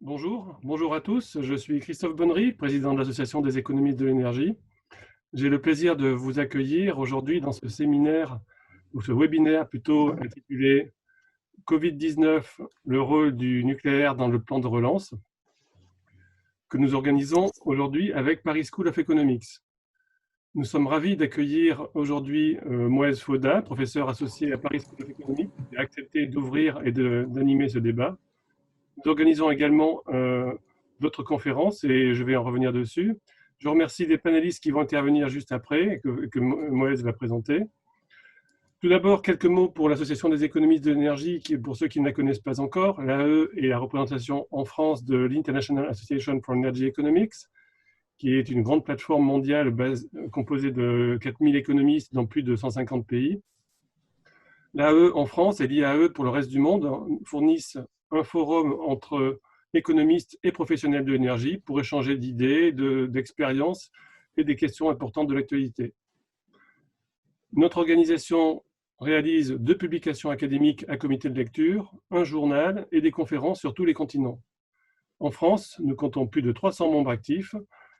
Bonjour à tous. Je suis Christophe Bonnery, président de l'Association des économistes de l'énergie. J'ai le plaisir de vous accueillir aujourd'hui dans ce séminaire, ou ce webinaire plutôt, intitulé Covid-19, le rôle du nucléaire dans le plan de relance, que nous organisons aujourd'hui avec Paris School of Economics. Nous sommes ravis d'accueillir aujourd'hui Moez Fauda, professeur associé à Paris School of Economics, qui a accepté d'ouvrir et d'animer ce débat. Nous organisons également d'autres conférences et je vais en revenir dessus. Je remercie les panélistes qui vont intervenir juste après et que Moez va présenter. Tout d'abord, quelques mots pour l'Association des économistes de l'énergie, qui, pour ceux qui ne la connaissent pas encore, l'AE est la représentation en France de l'International Association for Energy Economics, qui est une grande plateforme mondiale composée de 4000 économistes dans plus de 150 pays. L'AE en France et l'IAE pour le reste du monde fournissent un forum entre économistes et professionnels de l'énergie pour échanger d'idées, d'expériences et des questions importantes de l'actualité. Notre organisation réalise 2 publications académiques à comité de lecture, un journal et des conférences sur tous les continents. En France, nous comptons plus de 300 membres actifs.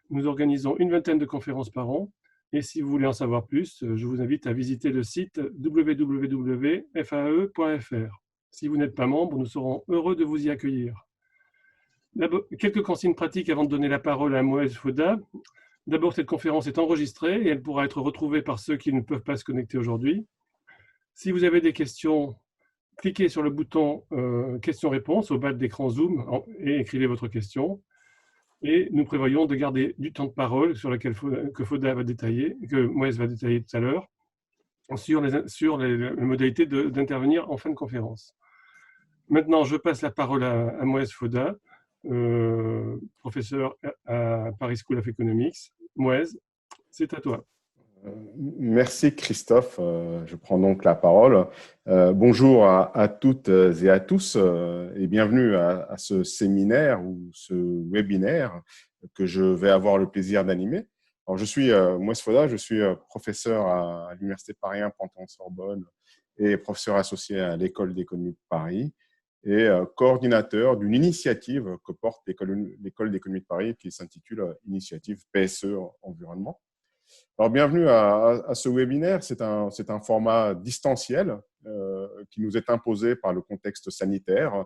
Nous organisons une vingtaine de conférences par an. Et si vous voulez en savoir plus, je vous invite à visiter le site www.fae.fr. Si vous n'êtes pas membre, nous serons heureux de vous y accueillir. Quelques consignes pratiques avant de donner la parole à Moez Fauda. D'abord, cette conférence est enregistrée et elle pourra être retrouvée par ceux qui ne peuvent pas se connecter aujourd'hui. Si vous avez des questions, cliquez sur le bouton questions-réponses au bas de l'écran Zoom et écrivez votre question. Et nous prévoyons de garder du temps de parole sur lequel que Fauda va détailler, que Moez va détailler tout à l'heure, sur les modalités d'intervenir en fin de conférence. Maintenant, je passe la parole à Moez Fauda, professeur à Paris School of Economics. Moez, c'est à toi. Merci Christophe, je prends donc la parole. Bonjour à toutes et à tous et bienvenue à ce séminaire ou ce webinaire que je vais avoir le plaisir d'animer. Alors je suis Moez Fauda, je suis professeur à l'Université Paris 1 Panthéon-Sorbonne et professeur associé à l'École d'économie de Paris et coordinateur d'une initiative que porte l'École d'économie de Paris qui s'intitule Initiative PSE Environnement. Alors, bienvenue à ce webinaire. C'est un format distanciel qui nous est imposé par le contexte sanitaire,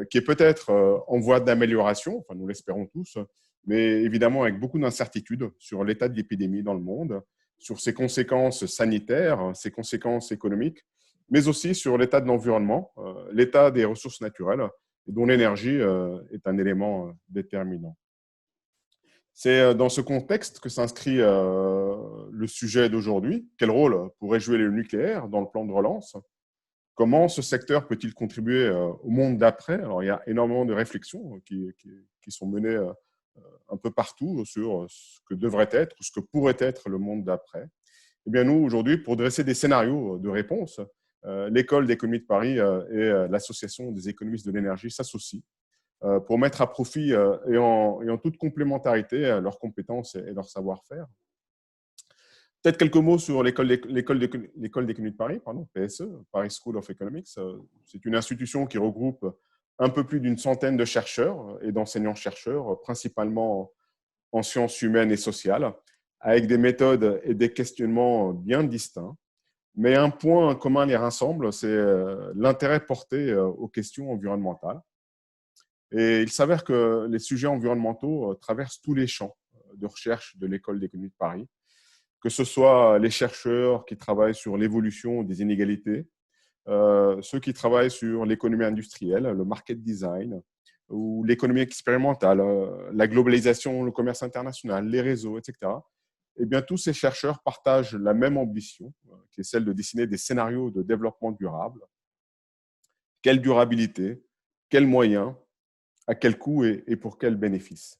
qui est peut-être en voie d'amélioration, enfin, nous l'espérons tous, mais évidemment avec beaucoup d'incertitudes sur l'état de l'épidémie dans le monde, sur ses conséquences sanitaires, ses conséquences économiques, mais aussi sur l'état de l'environnement, l'état des ressources naturelles, dont l'énergie est un élément déterminant. C'est dans ce contexte que s'inscrit le sujet d'aujourd'hui. Quel rôle pourrait jouer le nucléaire dans le plan de relance? Comment ce secteur peut-il contribuer au monde d'après? Alors, il y a énormément de réflexions qui sont menées un peu partout sur ce que devrait être ou ce que pourrait être le monde d'après. Eh bien, nous, aujourd'hui, pour dresser des scénarios de réponse, l'École d'économie de Paris et l'Association des économistes de l'énergie s'associent pour mettre à profit et en toute complémentarité leurs compétences et leur savoir-faire. Peut-être quelques mots sur l'École d'économie de Paris, PSE, Paris School of Economics. C'est une institution qui regroupe un peu plus d'une centaine de chercheurs et d'enseignants-chercheurs, principalement en sciences humaines et sociales, avec des méthodes et des questionnements bien distincts. Mais un point commun les rassemble, c'est l'intérêt porté aux questions environnementales. Et il s'avère que les sujets environnementaux traversent tous les champs de recherche de l'École d'économie de Paris, que ce soit les chercheurs qui travaillent sur l'évolution des inégalités, ceux qui travaillent sur l'économie industrielle, le market design, ou l'économie expérimentale, la globalisation, le commerce international, les réseaux, etc. Eh bien, tous ces chercheurs partagent la même ambition, qui est celle de dessiner des scénarios de développement durable. Quelle durabilité? Quels moyens? À quel coût et pour quel bénéfice?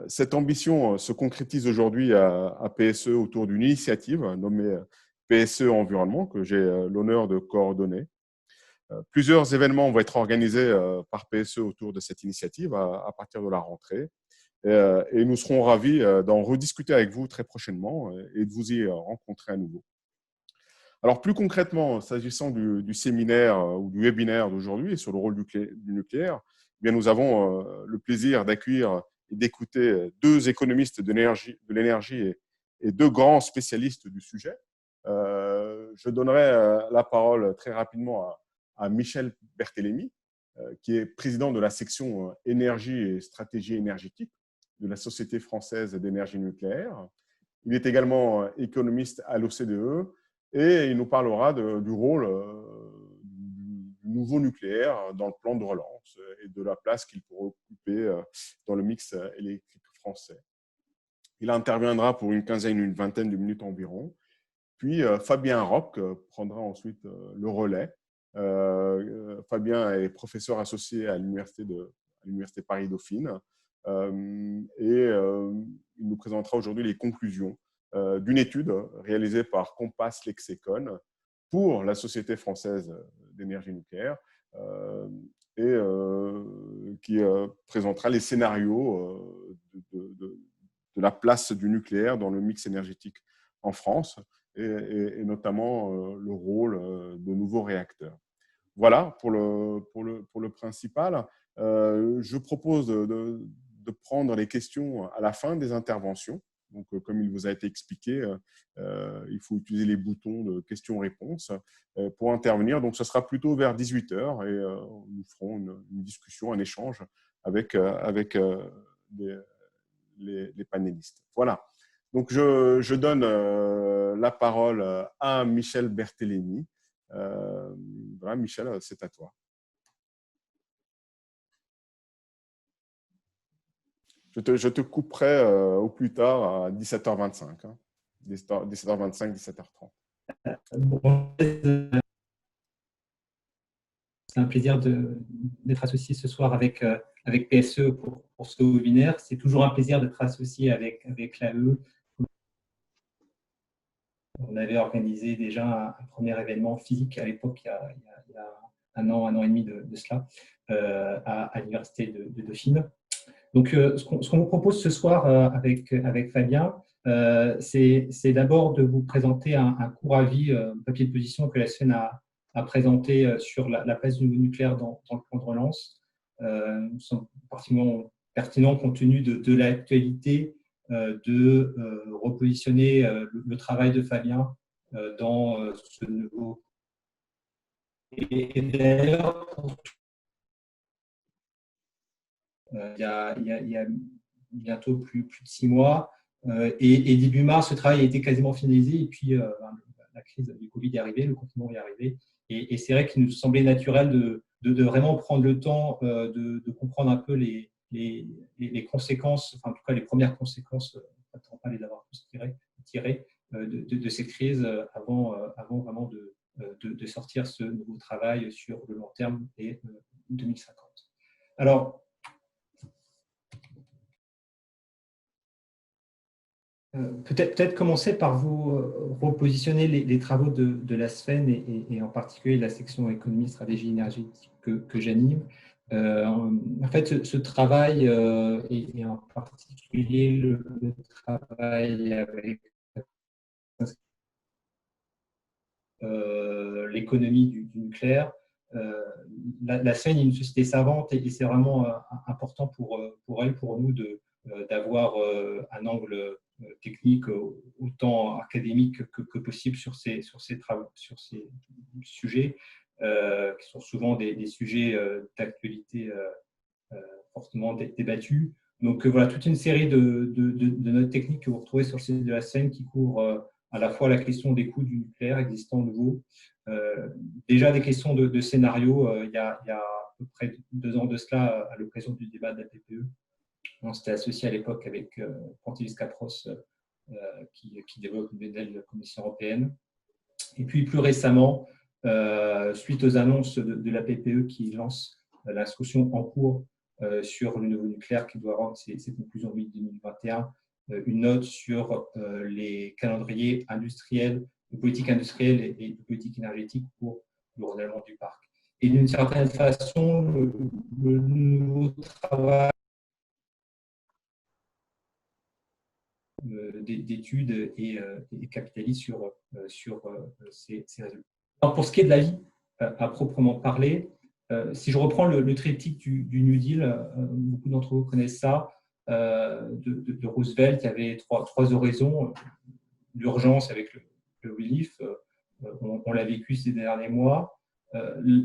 Cette ambition se concrétise aujourd'hui à PSE autour d'une initiative nommée PSE Environnement, que j'ai l'honneur de coordonner. Plusieurs événements vont être organisés par PSE autour de cette initiative à partir de la rentrée. Et nous serons ravis d'en rediscuter avec vous très prochainement et de vous y rencontrer à nouveau. Alors, plus concrètement, s'agissant du séminaire ou du webinaire d'aujourd'hui sur le rôle du nucléaire, bien, nous avons le plaisir d'accueillir et d'écouter deux économistes de l'énergie et deux grands spécialistes du sujet. Je donnerai la parole très rapidement à Michel Berthélémy, qui est président de la section énergie et stratégie énergétique de la Société française d'énergie nucléaire. Il est également économiste à l'OCDE et il nous parlera du rôle du nouveau nucléaire dans le plan de relance et de la place qu'il pourrait occuper dans le mix électrique français. Il interviendra pour une vingtaine de minutes environ. Puis Fabien Roch prendra ensuite le relais. Fabien est professeur associé à l'Université Paris-Dauphine et il nous présentera aujourd'hui les conclusions d'une étude réalisée par Compass Lexecon pour la Société française d'énergie nucléaire et qui présentera les scénarios de la place du nucléaire dans le mix énergétique en France et notamment le rôle de nouveaux réacteurs. Voilà pour le principal. Je propose de prendre les questions à la fin des interventions. Donc, comme il vous a été expliqué, il faut utiliser les boutons de questions-réponses pour intervenir. Donc, ce sera plutôt vers 18 h et nous ferons une discussion, un échange avec les panélistes. Voilà. Donc, je donne la parole à Michel Berthélémy. Voilà, Michel, c'est à toi. Je te couperai au plus tard à 17h25. 17h25, 17h30. C'est un plaisir d'être associé ce soir avec PSE pour ce webinaire. C'est toujours un plaisir d'être associé avec l'AE. On avait organisé déjà un premier événement physique à l'époque, il y a un an et demi de cela, à l'Université de Dauphine. Donc, ce qu'on vous propose ce soir avec Fabien, c'est d'abord de vous présenter un court avis, un papier de position que la SFEN a présenté sur la place du nucléaire dans le plan de relance. Nous sommes particulièrement pertinents compte tenu de l'actualité de repositionner le travail de Fabien dans ce nouveau. Et d'ailleurs, il y a bientôt plus de 6 mois. Et début mars, ce travail a été quasiment finalisé. Et puis, la crise du Covid est arrivée, le confinement est arrivé. Et c'est vrai qu'il nous semblait naturel de vraiment prendre le temps de comprendre un peu les conséquences, enfin, en tout cas les premières conséquences, pas les avoir tous tirées de cette crise avant vraiment de sortir ce nouveau travail sur le long terme et 2050. Alors, peut-être commencer par vous repositionner les travaux de la SFEN et en particulier la section économie, stratégie énergétique que j'anime. En fait, ce travail et en particulier le travail avec l'économie du nucléaire. La SFEN est une société savante et c'est vraiment important pour elle, pour nous, d'avoir un angle technique autant académique que possible sur ces travaux, sur ces sujets qui sont souvent des sujets d'actualité fortement débattus. Donc voilà, toute une série de notes techniques que vous retrouvez sur le site de la SFEN qui couvrent à la fois la question des coûts du nucléaire existant nouveau, déjà des questions de scénario. Il y a à peu près 2 ans de cela, à l'occasion du débat de la PPE, on s'était associé à l'époque avec Pantelis Capros qui développe une modèle de la Commission européenne. Et puis plus récemment, suite aux annonces de la PPE qui lance l'instruction en cours sur le nouveau nucléaire qui doit rendre ses conclusions en 2021, une note sur les calendriers industriels, de politique industrielle et de politique énergétique pour le renouvellement du parc. Et d'une certaine façon, le nouveau travail d'études et capitalise sur ces résultats. Alors pour ce qui est de l'avis à proprement parler, si je reprends le triptyque du New Deal, beaucoup d'entre vous connaissent ça, de Roosevelt, il y avait trois horizons. L'urgence avec le relief, on l'a vécu ces derniers mois.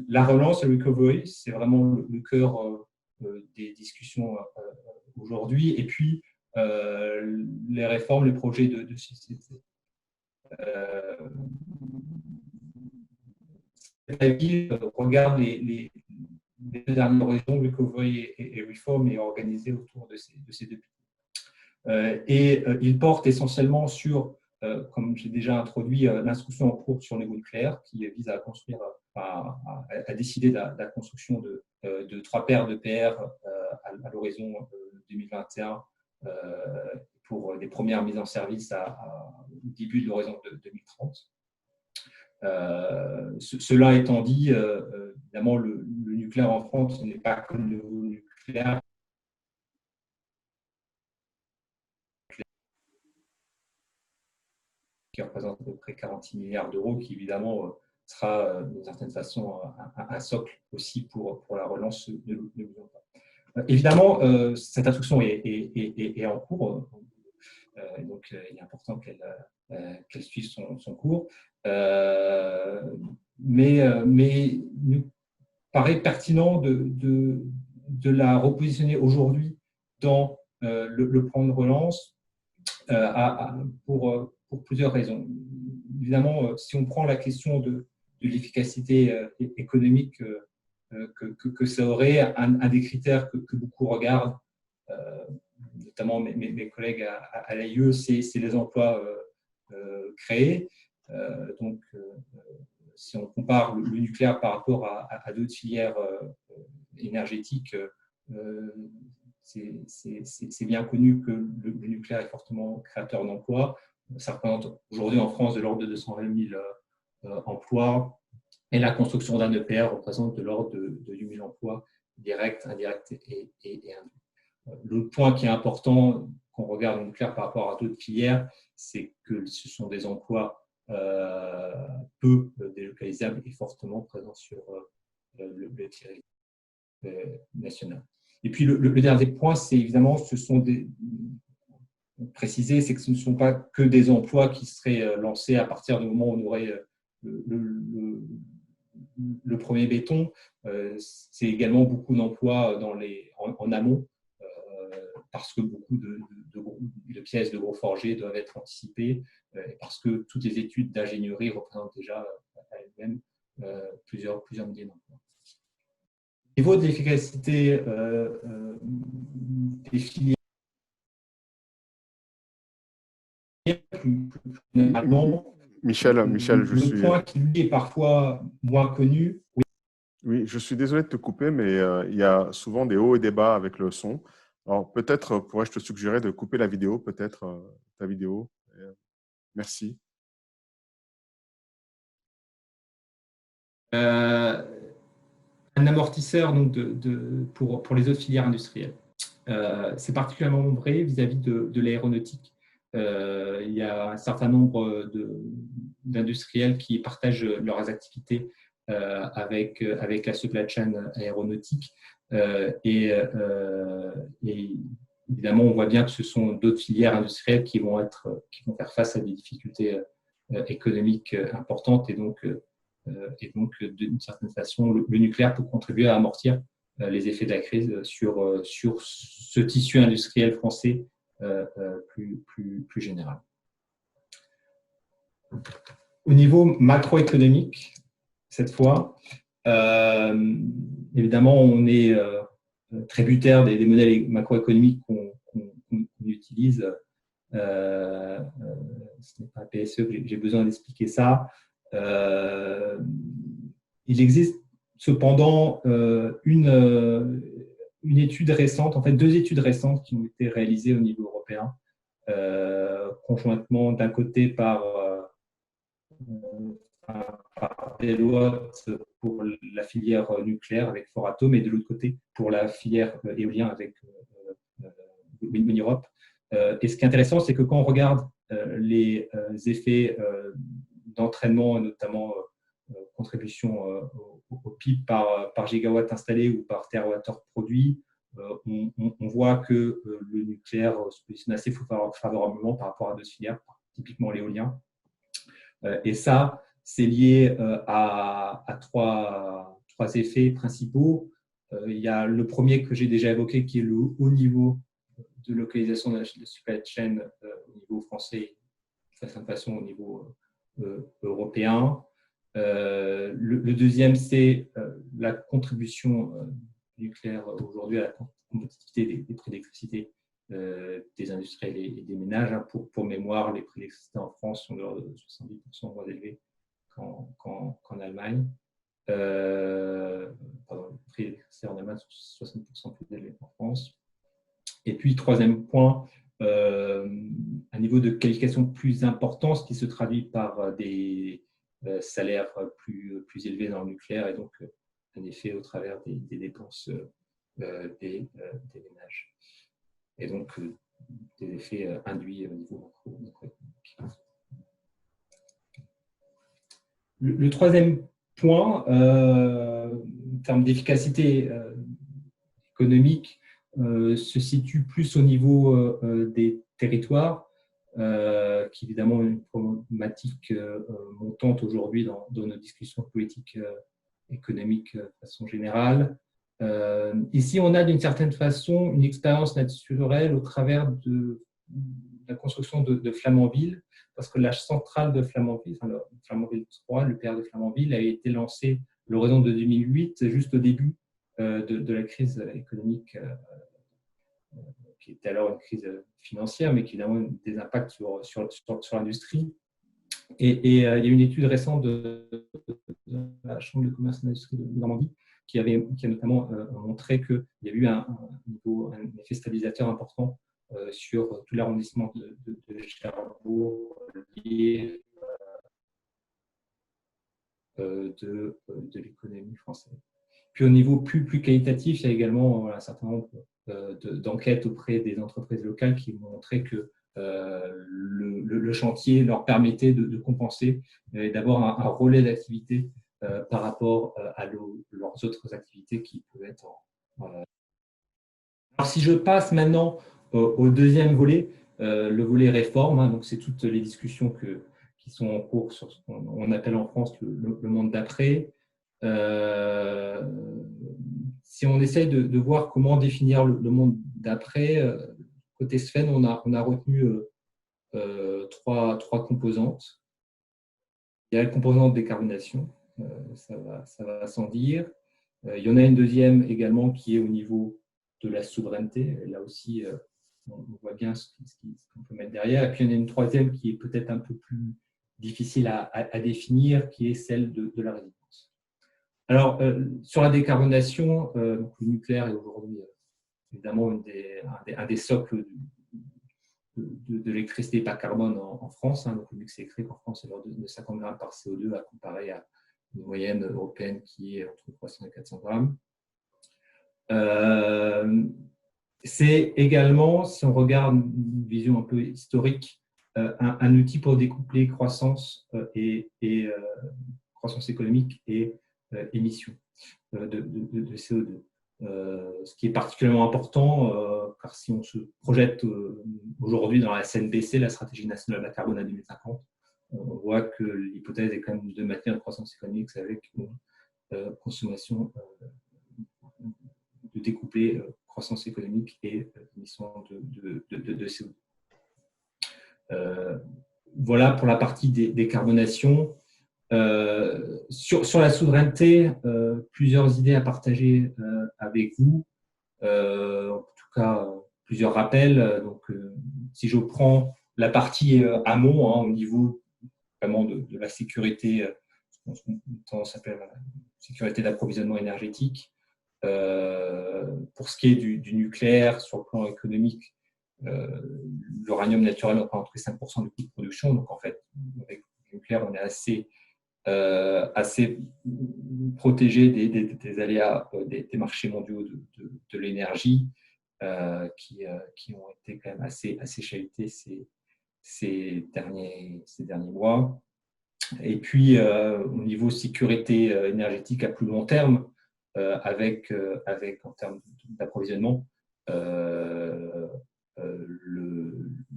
La relance, le recovery, c'est vraiment le cœur des discussions aujourd'hui. Et puis, les réformes, les projets de société. La ville regarde les deux dernières horizons, recovery et reform, est organisée autour de ces deux piliers. Il porte essentiellement sur, comme j'ai déjà introduit, l'instruction en cours sur l'égo nucléaire qui vise à construire, à décider de la construction de 3 paires de PR à l'horizon 2021 pour les premières mises en service au début de l'horizon de 2030. Cela étant dit, évidemment, le nucléaire en France, ce n'est pas comme le nucléaire. Qui représente à peu près 46 milliards d'euros, qui évidemment sera d'une certaine façon un socle aussi pour la relance de l'emploi. Évidemment, cette instruction est en cours, donc il est important qu'elle suive son cours, mais il nous paraît pertinent de la repositionner aujourd'hui dans le plan de relance pour plusieurs raisons. Évidemment, si on prend la question de l'efficacité économique que ça aurait, un des critères que beaucoup regardent, notamment mes collègues à l'AIE, c'est les emplois créés. Donc, si on compare le nucléaire par rapport à d'autres filières énergétiques, c'est bien connu que le nucléaire est fortement créateur d'emplois. Ça représente aujourd'hui en France de l'ordre de 220 000 emplois, et la construction d'un EPR représente de l'ordre de 8 000 emplois directs, indirects et induits. Le point qui est important quand on regarde le nucléaire par rapport à d'autres filières, c'est que ce sont des emplois peu délocalisables et fortement présents sur le territoire national. Et puis le dernier point, c'est évidemment, c'est que ce ne sont pas que des emplois qui seraient lancés à partir du moment où on aurait le premier béton. C'est également beaucoup d'emplois en amont, parce que beaucoup de pièces de gros forgés doivent être anticipées, parce que toutes les études d'ingénierie représentent déjà à elles-mêmes plusieurs milliers d'emplois. Au niveau de l'efficacité des filières, Michel, le point qui lui est parfois moins connu. Oui, je suis désolé de te couper, mais il y a souvent des hauts et des bas avec le son. Alors, peut-être pourrais-je te suggérer de couper la vidéo, peut-être ta vidéo. Merci. Un amortisseur donc, pour les autres filières industrielles. C'est particulièrement vrai vis-à-vis de l'aéronautique. Il y a un certain nombre d'industriels qui partagent leurs activités avec la supply chain aéronautique. Et évidemment, on voit bien que ce sont d'autres filières industrielles qui vont faire face à des difficultés économiques importantes. Et donc, d'une certaine façon, le nucléaire peut contribuer à amortir les effets de la crise sur ce tissu industriel français plus général. Au niveau macroéconomique, cette fois, évidemment, on est tributaire des modèles macroéconomiques qu'on utilise. Ce n'est pas PSE que j'ai besoin d'expliquer ça. Il existe cependant une étude récente, en fait 2 études récentes qui ont été réalisées au niveau européen, conjointement d'un côté par Deloitte pour la filière nucléaire avec Foratom, et de l'autre côté pour la filière éolien avec Wind Europe. Et ce qui est intéressant, c'est que quand on regarde les effets d'entraînement, notamment contribution au PIB par gigawatt installé ou par terawattheure produit, on voit que le nucléaire se positionne assez favorablement par rapport à d'autres filières, typiquement l'éolien. Et ça, c'est lié à trois effets principaux. Il y a le premier que j'ai déjà évoqué, qui est le haut niveau de localisation de la supply chain au niveau français, de certaine façon au niveau européen. Le deuxième, c'est la contribution nucléaire aujourd'hui à la compétitivité des prix d'électricité des industriels et des ménages. Pour mémoire, les prix d'électricité en France sont de 70% moins élevés qu'en Allemagne. Pardon, les prix d'électricité en Allemagne sont 60% plus élevés qu'en France. Et puis, troisième point, un niveau de qualification plus important, ce qui se traduit par des salaires plus élevés dans le nucléaire et donc un effet au travers des dépenses des ménages. Et donc, des effets induits au niveau macroéconomique. Le troisième point, en termes d'efficacité économique, se situe plus au niveau des territoires, qui évidemment est une problématique montante aujourd'hui dans nos discussions politiques économiques de façon générale. Ici, on a d'une certaine façon une expérience naturelle au travers de la construction de Flamanville, parce que la centrale de Flamanville, enfin, le Flamanville 3, le PR de Flamanville, a été lancé à l'horizon de 2008, juste au début de la crise économique, qui était alors une crise financière, mais qui a évidemment des impacts sur l'industrie. Et il y a une étude récente de la Chambre de commerce et d'industrie de Normandie qui a notamment montré qu'il y a eu un effet stabilisateur important sur tout l'arrondissement de Cherbourg lié de l'économie française. Puis au niveau plus qualitatif, il y a également un certain nombre d'enquêtes auprès des entreprises locales qui ont montré que le chantier leur permettait de compenser et d'avoir un relais d'activité par rapport à leurs autres activités qui peuvent être Alors, si je passe maintenant au deuxième volet, le volet réforme, hein, donc c'est toutes les discussions qui sont en cours sur ce qu'on appelle en France le monde d'après. Si on essaye de voir comment définir le monde d'après, côté Sven, on a retenu trois composantes. Il y a la composante décarbonation, ça va sans dire. Il y en a une deuxième également qui est au niveau de la souveraineté. Là aussi, on voit bien ce qu'on peut mettre derrière. Et puis, il y en a une troisième qui est peut-être un peu plus difficile à définir, qui est celle de la résilience. Alors, sur la décarbonation, le nucléaire est aujourd'hui évidemment un des socles de l'électricité bas carbone en France. Hein. Donc, le mix électrique en France est de 50 grammes par CO2 à comparer à une moyenne européenne qui est entre 300 et 400 grammes. C'est également, si on regarde une vision un peu historique, un outil pour découpler croissance croissance économique et émissions de CO2. Ce qui est particulièrement important, car si on se projette aujourd'hui dans la SNBC, la stratégie nationale bas carbone à 2050, on voit que l'hypothèse est quand même de maintenir une croissance économique avec une consommation de découpler croissance économique et émissions de CO2. Voilà pour la partie décarbonation. Sur la souveraineté, plusieurs idées à partager avec vous. En tout cas, plusieurs rappels. Donc, si je prends la partie amont, hein, au niveau vraiment de la sécurité, ce qu'on s'appelle la sécurité d'approvisionnement énergétique. Pour ce qui est du nucléaire, sur le plan économique, l'uranium naturel représente 5% du coût de production. Donc, en fait, avec le nucléaire, on est assez protégé des aléas des marchés mondiaux de l'énergie qui ont été quand même assez chahutés ces derniers mois. Et puis, au niveau sécurité énergétique à plus long terme, avec en termes d'approvisionnement,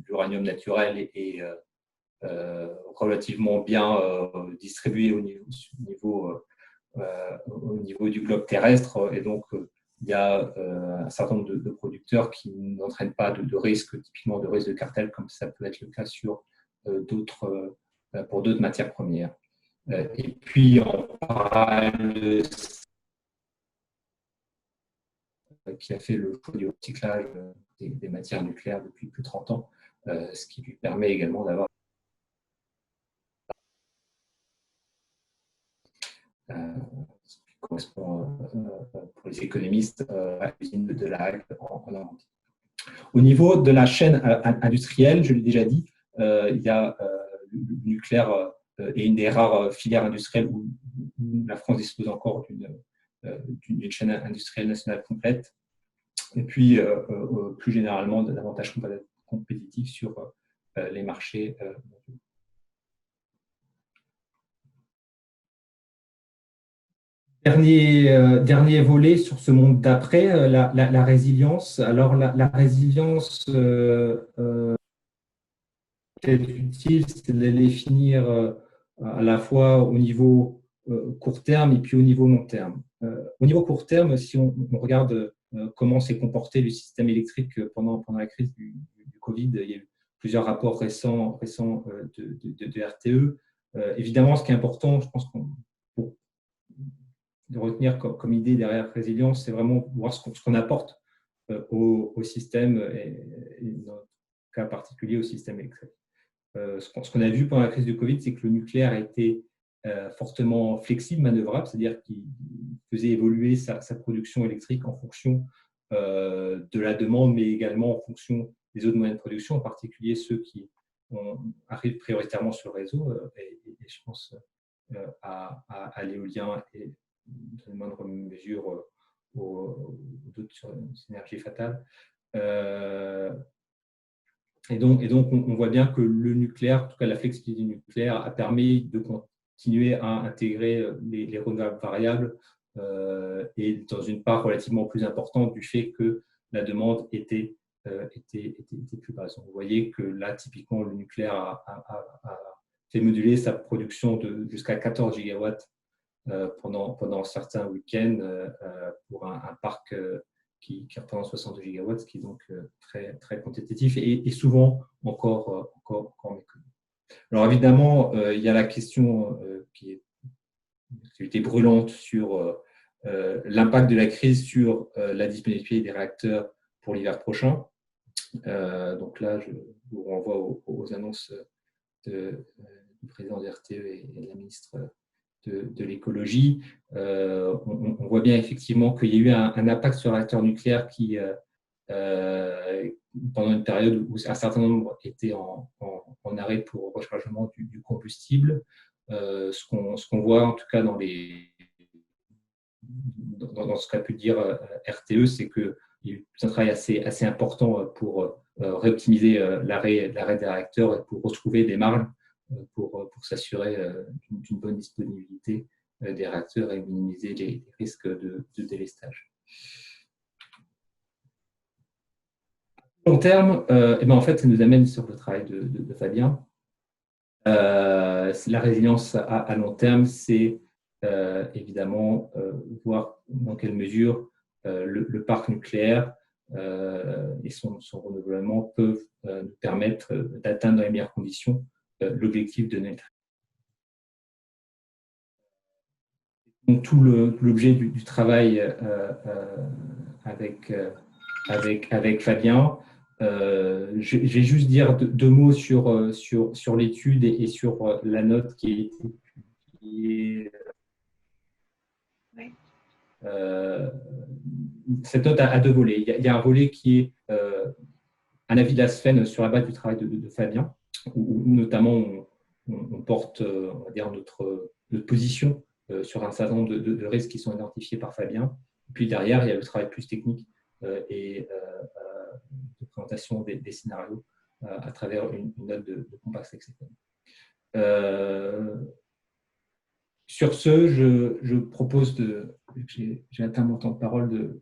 l'uranium naturel est relativement bien distribué au niveau du globe terrestre. Et donc, il y a un certain nombre de producteurs qui n'entraînent pas de risque, typiquement de risque de cartel, comme ça peut être le cas pour d'autres matières premières. Et puis, en parallèle, qui a fait le choix du recyclage des matières nucléaires depuis plus de 30 ans, ce qui lui permet également d'avoir ce qui correspond pour les économistes à l'usine de La Hague en Normandie. Au niveau de la chaîne industrielle, je l'ai déjà dit, il y a le nucléaire est une des rares filières industrielles où la France dispose encore d'une chaîne industrielle nationale complète. Et puis, plus généralement, davantage compétitif sur les marchés. Dernier volet sur ce monde d'après, la résilience. Alors, la résilience, est utile, c'est de les définir à la fois au niveau court terme et puis au niveau long terme. Au niveau court terme, si on regarde comment s'est comporté le système électrique pendant la crise du Covid, il y a eu plusieurs rapports récents de RTE. Évidemment, ce qui est important, je pense pour de retenir comme idée derrière résilience, c'est vraiment voir ce qu'on apporte au système et dans le cas particulier au système électrique. Ce qu'on a vu pendant la crise du Covid, c'est que le nucléaire a été fortement flexible, manœuvrable, c'est-à-dire qu'il faisait évoluer sa production électrique en fonction de la demande, mais également en fonction des autres moyens de production, en particulier ceux qui arrivent prioritairement sur le réseau, et je pense à l'éolien et dans une moindre mesure aux d'autres énergies fatales. Et donc, on voit bien que le nucléaire, en tout cas la flexibilité du nucléaire, a permis de continuer à intégrer les renouvelables variables et dans une part relativement plus importante du fait que la demande était plus basse. Vous voyez que là, typiquement, le nucléaire a fait moduler sa production de jusqu'à 14 gigawatts pendant certains week-ends pour un parc qui représente 62 gigawatts, ce qui est donc très, très compétitif et souvent encore méconnu. Alors évidemment, il y a la question qui est une activité brûlante sur l'impact de la crise sur la disponibilité des réacteurs pour l'hiver prochain. Donc là, je vous renvoie aux annonces du président de RTE et de la ministre de l'écologie. On voit bien effectivement qu'il y a eu un impact sur le réacteur nucléaire qui, pendant une période où un certain nombre étaient en arrêt pour rechargement du combustible. Ce qu'on voit en tout cas dans ce qu'a pu dire RTE, c'est qu'il y a eu un travail assez important pour réoptimiser l'arrêt des réacteurs et pour retrouver des marges pour s'assurer d'une bonne disponibilité des réacteurs et minimiser les risques de délestage. À long terme, en fait, ça nous amène sur le travail de Fabien. La résilience à long terme, c'est évidemment voir dans quelle mesure le parc nucléaire et son renouvellement peuvent nous permettre d'atteindre dans les meilleures conditions l'objectif de neutralité. Donc, tout l'objet du travail avec Fabien. Je vais juste dire deux mots sur l'étude et sur la note qui a été publiée. Cette note a deux volets. Il y a un volet qui est un avis de la SFEN sur la base du travail de Fabien, où notamment on porte, on va dire, notre position sur un certain nombre de risques qui sont identifiés par Fabien. Puis derrière, il y a le travail plus technique et de présentation des scénarios à travers une note de Compass, etc. Sur ce, je propose j'ai atteint mon temps de parole,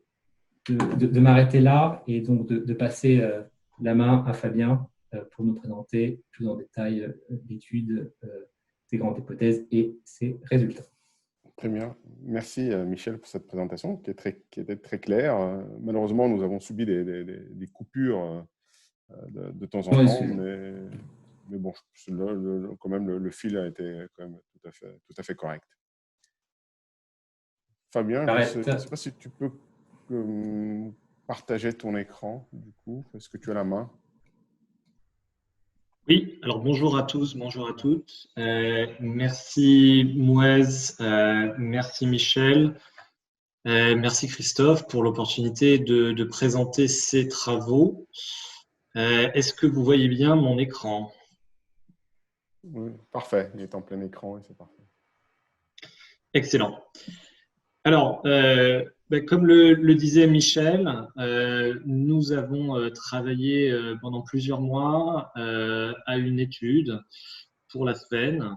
de m'arrêter là et donc de passer la main à Fabien pour nous présenter plus en détail l'étude, ses grandes hypothèses et ses résultats. Très bien. Merci Michel pour cette présentation qui était très claire. Malheureusement, nous avons subi des coupures de temps en temps, mais bon, quand même, le fil a été quand même tout à fait correct. Fabien, je ne sais pas si tu peux partager ton écran, du coup. Est-ce que tu as la main? Oui, alors bonjour à tous, bonjour à toutes. Merci Mouez, merci Michel, merci Christophe pour l'opportunité de présenter ces travaux. Est-ce que vous voyez bien mon écran? Oui, parfait, il est en plein écran et c'est parfait. Excellent. Alors, comme le disait Michel, nous avons travaillé pendant plusieurs mois à une étude pour la SFEN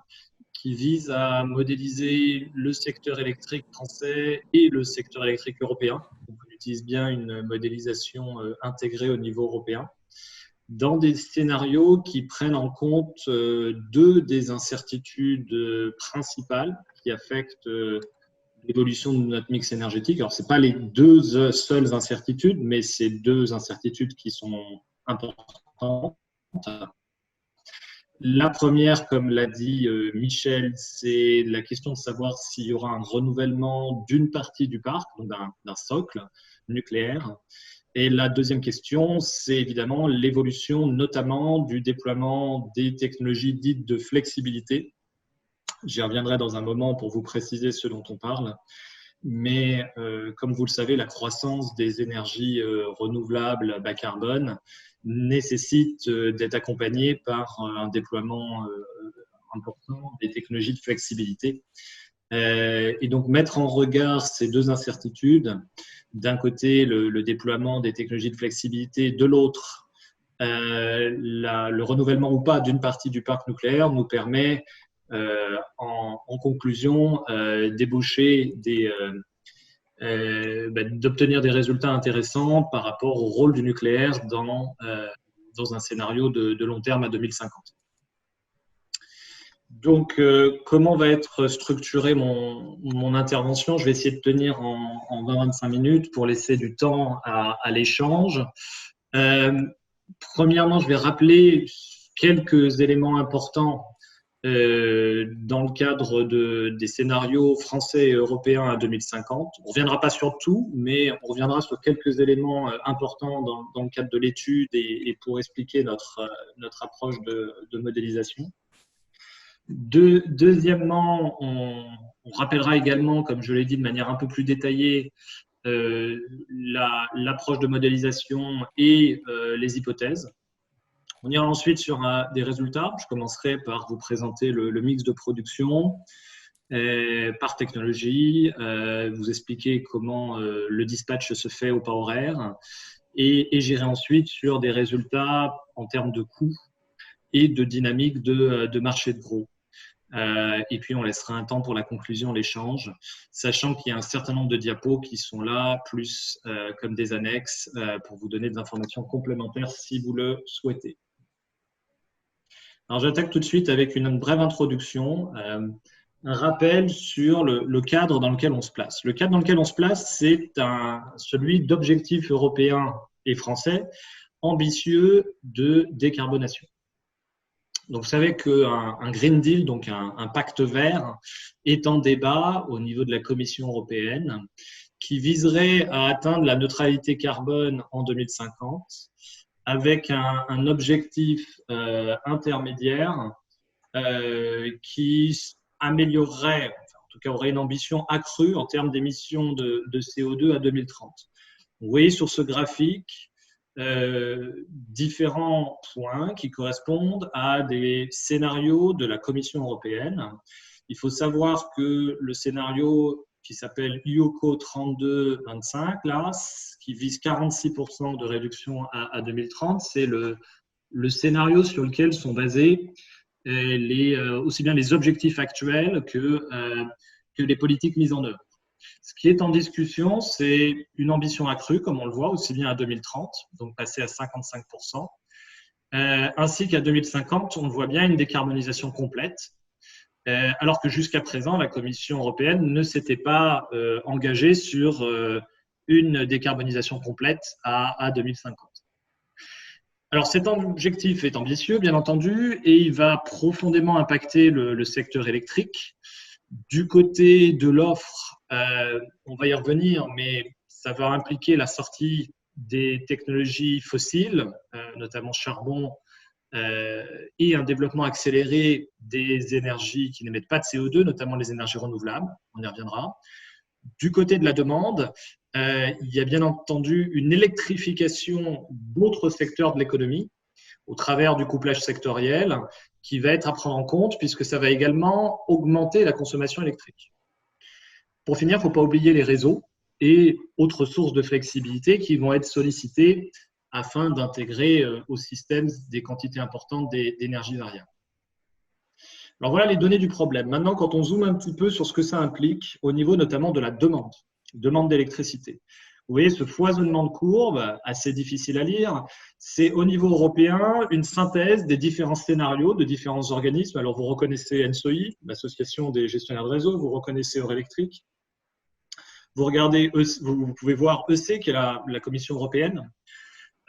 qui vise à modéliser le secteur électrique français et le secteur électrique européen. Donc, on utilise bien une modélisation intégrée au niveau européen dans des scénarios qui prennent en compte deux des incertitudes principales qui affectent l'évolution de notre mix énergétique. Alors, ce n'est pas les deux seules incertitudes, mais c'est deux incertitudes qui sont importantes. La première, comme l'a dit Michel, c'est la question de savoir s'il y aura un renouvellement d'une partie du parc, donc d'un socle nucléaire. Et la deuxième question, c'est évidemment l'évolution notamment du déploiement des technologies dites de flexibilité. J'y reviendrai dans un moment pour vous préciser ce dont on parle. Mais comme vous le savez, la croissance des énergies renouvelables bas carbone nécessite d'être accompagnée par un déploiement important des technologies de flexibilité. Et donc, mettre en regard ces deux incertitudes, d'un côté le déploiement des technologies de flexibilité, de l'autre le renouvellement ou pas d'une partie du parc nucléaire, nous permet en conclusion d'ébaucher d'obtenir des résultats intéressants par rapport au rôle du nucléaire dans un scénario de long terme à 2050. Donc, comment va être structurée mon intervention? Je vais essayer de tenir en 20-25 minutes pour laisser du temps à l'échange. Premièrement, je vais rappeler quelques éléments importants dans le cadre des scénarios français et européens à 2050. On ne reviendra pas sur tout, mais on reviendra sur quelques éléments importants dans le cadre de l'étude et pour expliquer notre approche de modélisation. Deuxièmement, on rappellera également, comme je l'ai dit de manière un peu plus détaillée, l'approche de modélisation et les hypothèses. On ira ensuite sur des résultats. Je commencerai par vous présenter le mix de production par technologie, vous expliquer comment le dispatch se fait au pas horaire et j'irai ensuite sur des résultats en termes de coûts et de dynamique de marché de gros. Et puis, on laissera un temps pour la conclusion, l'échange, sachant qu'il y a un certain nombre de diapos qui sont là, plus comme des annexes, pour vous donner des informations complémentaires si vous le souhaitez. Alors, j'attaque tout de suite avec une brève introduction, un rappel sur le cadre dans lequel on se place. Le cadre dans lequel on se place, c'est celui d'objectifs européens et français ambitieux de décarbonation. Donc, vous savez qu'un Green Deal, donc un pacte vert, est en débat au niveau de la Commission européenne qui viserait à atteindre la neutralité carbone en 2050 avec un objectif intermédiaire qui améliorerait, enfin, en tout cas aurait une ambition accrue en termes d'émissions de CO2 à 2030. Vous voyez sur ce graphique différents points qui correspondent à des scénarios de la Commission européenne. Il faut savoir que le scénario qui s'appelle IOCO 32-25, là, qui vise 46% de réduction à 2030, c'est le scénario sur lequel sont basés aussi bien les objectifs actuels que les politiques mises en œuvre. Ce qui est en discussion, c'est une ambition accrue, comme on le voit, aussi bien à 2030, donc passer à 55%, ainsi qu'à 2050, on le voit bien, une décarbonisation complète, alors que jusqu'à présent, la Commission européenne ne s'était pas engagée sur une décarbonisation complète à 2050. Alors cet objectif est ambitieux, bien entendu, et il va profondément impacter le secteur électrique. Du côté de l'offre, on va y revenir, mais ça va impliquer la sortie des technologies fossiles, notamment charbon, et un développement accéléré des énergies qui n'émettent pas de CO2, notamment les énergies renouvelables, on y reviendra. Du côté de la demande, il y a bien entendu une électrification d'autres secteurs de l'économie au travers du couplage sectoriel qui va être à prendre en compte puisque ça va également augmenter la consommation électrique. Pour finir, il ne faut pas oublier les réseaux et autres sources de flexibilité qui vont être sollicitées afin d'intégrer au système des quantités importantes d'énergie variable. Alors voilà les données du problème. Maintenant, quand on zoome un petit peu sur ce que ça implique au niveau notamment de la demande d'électricité. Vous voyez ce foisonnement de courbes, assez difficile à lire, c'est au niveau européen une synthèse des différents scénarios de différents organismes. Alors vous reconnaissez ENSOI, l'Association des gestionnaires de réseau, vous reconnaissez Eurélectrique, vous regardez, vous pouvez voir EC qui est la Commission européenne.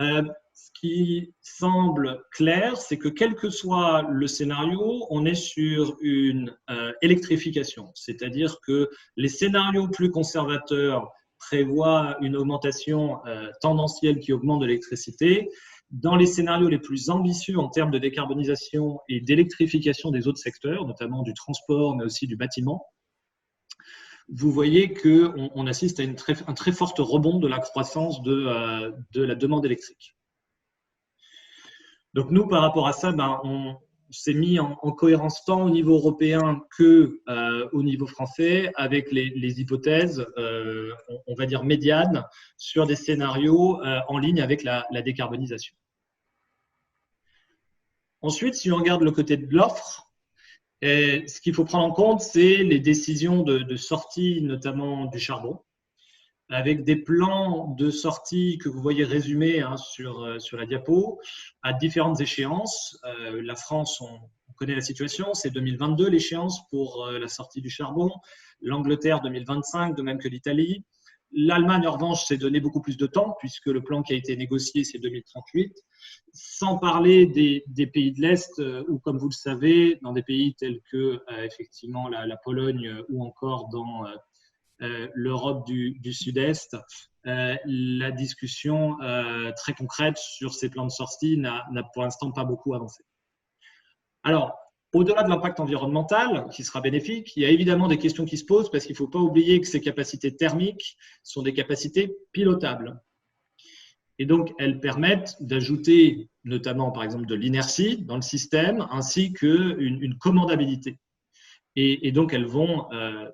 Ce qui semble clair, c'est que quel que soit le scénario, on est sur une électrification, c'est-à-dire que les scénarios plus conservateurs prévoient une augmentation tendancielle qui augmente de l'électricité. Dans les scénarios les plus ambitieux en termes de décarbonisation et d'électrification des autres secteurs, notamment du transport, mais aussi du bâtiment, vous voyez qu'on assiste à un très fort rebond de la croissance de la demande électrique. Donc nous, par rapport à ça, on s'est mis en cohérence tant au niveau européen qu'au niveau français avec les hypothèses, on va dire médianes, sur des scénarios en ligne avec la décarbonisation. Ensuite, si on regarde le côté de l'offre, ce qu'il faut prendre en compte, c'est les décisions de sortie, notamment du charbon, avec des plans de sortie que vous voyez résumés sur la diapo, à différentes échéances. La France, on connaît la situation, c'est 2022 l'échéance pour la sortie du charbon, l'Angleterre 2025, de même que l'Italie. L'Allemagne, en revanche, s'est donné beaucoup plus de temps, puisque le plan qui a été négocié, c'est 2038, sans parler des pays de l'Est, où, comme vous le savez, dans des pays tels que, effectivement, la Pologne ou encore dans l'Europe du Sud-Est, la discussion très concrète sur ces plans de sortie n'a pour l'instant pas beaucoup avancé. Alors, au-delà de l'impact environnemental, qui sera bénéfique, il y a évidemment des questions qui se posent parce qu'il ne faut pas oublier que ces capacités thermiques sont des capacités pilotables. Et donc, elles permettent d'ajouter notamment, par exemple, de l'inertie dans le système ainsi qu'une commandabilité. Et donc, elles vont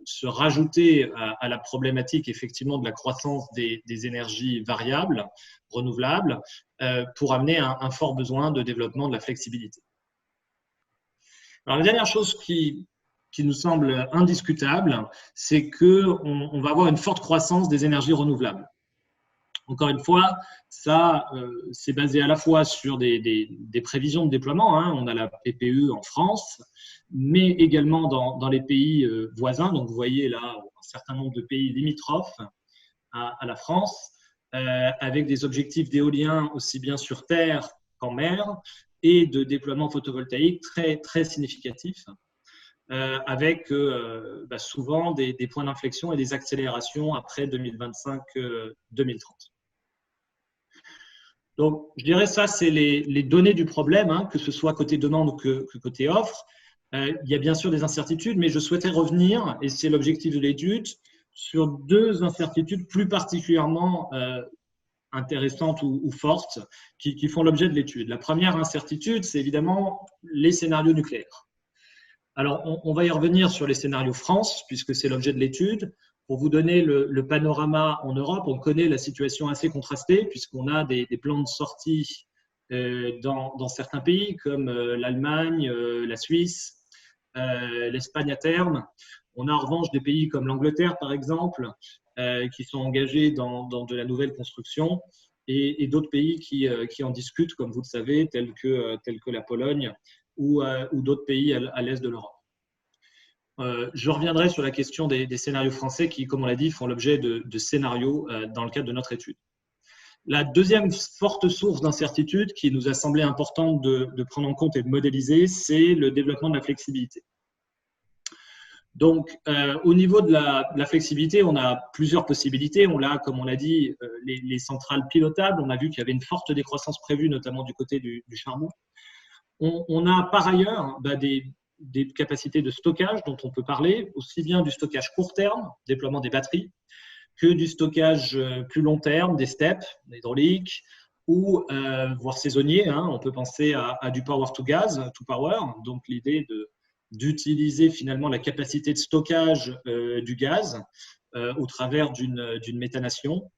se rajouter à la problématique effectivement de la croissance des énergies variables, renouvelables, pour amener un fort besoin de développement de la flexibilité. Alors, la dernière chose qui nous semble indiscutable, c'est qu'on va avoir une forte croissance des énergies renouvelables. Encore une fois, ça, c'est basé à la fois sur des prévisions de déploiement. On a la PPE en France, mais également dans les pays voisins. Donc, vous voyez là un certain nombre de pays limitrophes à la France, avec des objectifs d'éolien aussi bien sur terre qu'en mer et de déploiement photovoltaïque très, très significatifs, avec souvent des points d'inflexion et des accélérations après 2025-2030. Donc, je dirais ça, c'est les données du problème, que ce soit côté demande que côté offre. Il y a bien sûr des incertitudes, mais je souhaitais revenir, et c'est l'objectif de l'étude, sur deux incertitudes plus particulièrement intéressantes ou fortes qui font l'objet de l'étude. La première incertitude, c'est évidemment les scénarios nucléaires. Alors, on va y revenir sur les scénarios France, puisque c'est l'objet de l'étude. Pour vous donner le panorama en Europe, on connaît la situation assez contrastée, puisqu'on a des plans de sortie dans certains pays comme l'Allemagne, la Suisse, l'Espagne à terme. On a en revanche des pays comme l'Angleterre, par exemple, qui sont engagés dans de la nouvelle construction et d'autres pays qui en discutent, comme vous le savez, tels que la Pologne ou d'autres pays à l'est de l'Europe. Je reviendrai sur la question des scénarios français qui, comme on l'a dit, font l'objet de scénarios dans le cadre de notre étude. La deuxième forte source d'incertitude qui nous a semblé importante de prendre en compte et de modéliser, c'est le développement de la flexibilité. Donc, au niveau de la flexibilité, on a plusieurs possibilités. On a, comme on l'a dit, les centrales pilotables. On a vu qu'il y avait une forte décroissance prévue, notamment du côté du charbon. On a par ailleurs des capacités de stockage dont on peut parler, aussi bien du stockage court terme, déploiement des batteries, que du stockage plus long terme, des steppes, hydrauliques, ou voire saisonniers. On peut penser à du power to gas, to power, donc l'idée d'utiliser finalement la capacité de stockage du gaz au travers d'une méthanation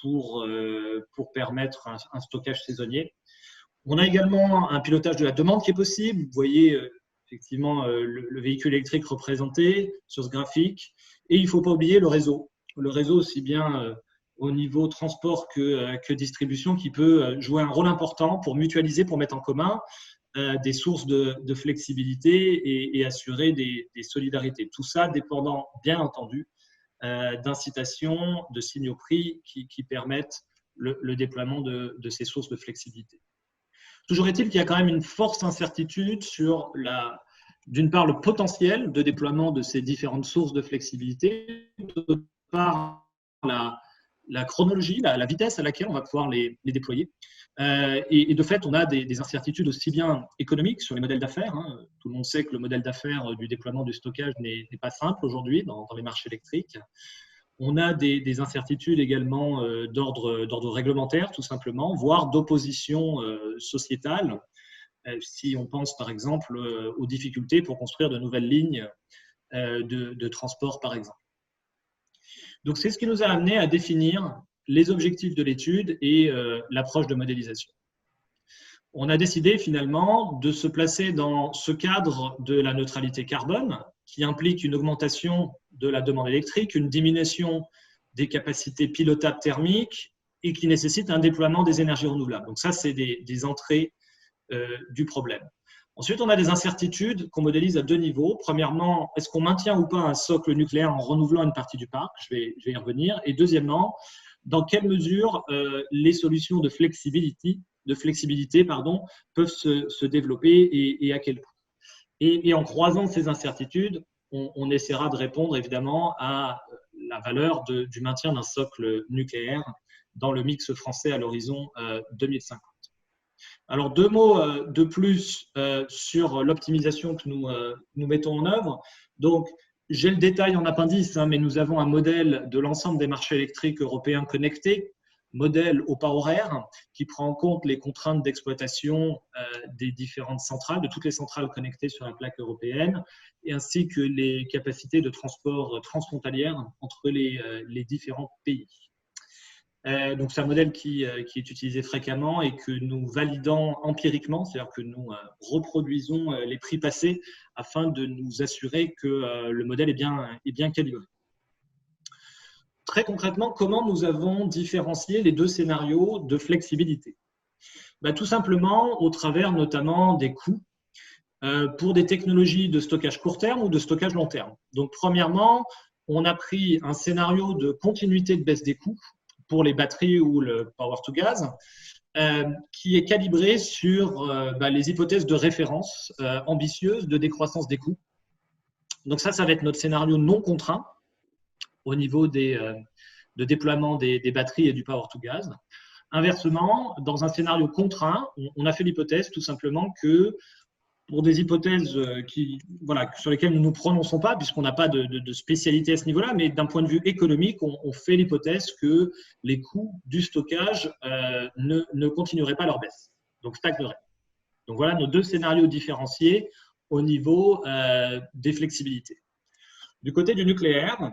pour permettre un stockage saisonnier. On a également un pilotage de la demande qui est possible. Vous voyez effectivement le véhicule électrique représenté sur ce graphique. Et il ne faut pas oublier le réseau. Le réseau aussi bien au niveau transport que distribution qui peut jouer un rôle important pour mutualiser, pour mettre en commun des sources de flexibilité et assurer des solidarités. Tout ça dépendant bien entendu d'incitations, de signaux prix qui permettent le déploiement de ces sources de flexibilité. Toujours est-il qu'il y a quand même une forte incertitude sur, d'une part, le potentiel de déploiement de ces différentes sources de flexibilité, d'autre part, la chronologie, la vitesse à laquelle on va pouvoir les déployer. Et de fait, on a des incertitudes aussi bien économiques sur les modèles d'affaires. Tout le monde sait que le modèle d'affaires du déploiement du stockage n'est pas simple aujourd'hui dans les marchés électriques. On a des incertitudes également d'ordre réglementaire, tout simplement, voire d'opposition sociétale, si on pense par exemple aux difficultés pour construire de nouvelles lignes de transport, par exemple. Donc, c'est ce qui nous a amené à définir les objectifs de l'étude et l'approche de modélisation. On a décidé finalement de se placer dans ce cadre de la neutralité carbone qui implique une augmentation de la demande électrique, une diminution des capacités pilotables thermiques et qui nécessite un déploiement des énergies renouvelables. Donc ça, c'est des entrées du problème. Ensuite, on a des incertitudes qu'on modélise à deux niveaux. Premièrement, est-ce qu'on maintient ou pas un socle nucléaire en renouvelant une partie du parc? Je vais y revenir. Et deuxièmement, dans quelle mesure les solutions de flexibilité peuvent se développer et à quel coût. Et en croisant ces incertitudes, on essaiera de répondre évidemment à la valeur du maintien d'un socle nucléaire dans le mix français à l'horizon 2050. Alors, deux mots de plus sur l'optimisation que nous mettons en œuvre. Donc, j'ai le détail en appendice, mais nous avons un modèle de l'ensemble des marchés électriques européens connectés, modèle au pas horaire, qui prend en compte les contraintes d'exploitation des différentes centrales, de toutes les centrales connectées sur la plaque européenne, et ainsi que les capacités de transport transfrontalières entre les différents pays. Donc, c'est un modèle qui est utilisé fréquemment et que nous validons empiriquement, c'est-à-dire que nous reproduisons les prix passés afin de nous assurer que le modèle est bien calibré. Très concrètement, comment nous avons différencié les deux scénarios de flexibilité? Tout simplement au travers notamment des coûts pour des technologies de stockage court terme ou de stockage long terme. Donc, premièrement, on a pris un scénario de continuité de baisse des coûts pour les batteries ou le power to gas, qui est calibré sur les hypothèses de référence ambitieuses de décroissance des coûts. Donc ça va être notre scénario non contraint au niveau de déploiement des batteries et du power to gas. Inversement, dans un scénario contraint, on a fait l'hypothèse tout simplement que pour des hypothèses sur lesquelles nous ne nous prononçons pas, puisqu'on n'a pas de spécialité à ce niveau-là, mais d'un point de vue économique, on fait l'hypothèse que les coûts du stockage ne continueraient pas leur baisse, donc stagneraient. Donc voilà nos deux scénarios différenciés au niveau des flexibilités. Du côté du nucléaire,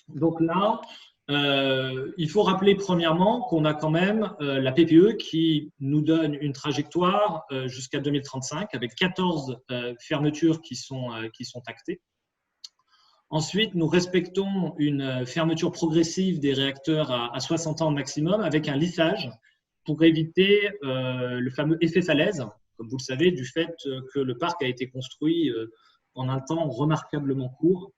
donc là, il faut rappeler premièrement qu'on a quand même la PPE qui nous donne une trajectoire jusqu'à 2035 avec 14 fermetures qui sont actées. Ensuite, nous respectons une fermeture progressive des réacteurs à 60 ans maximum avec un lissage pour éviter le fameux effet falaise, comme vous le savez, du fait que le parc a été construit en un temps remarquablement court.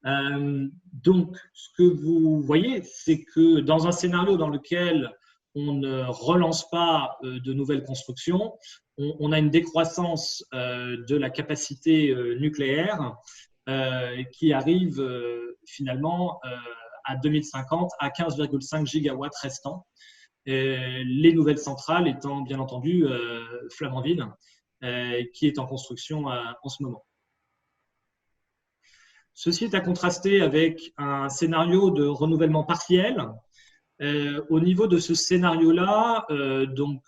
Donc, ce que vous voyez, c'est que dans un scénario dans lequel on ne relance pas de nouvelles constructions, on a une décroissance de la capacité nucléaire qui arrive finalement à 2050 à 15,5 gigawatts restants. Les nouvelles centrales étant bien entendu Flamanville, qui est en construction en ce moment. Ceci est à contraster avec un scénario de renouvellement partiel. Au niveau de ce scénario-là,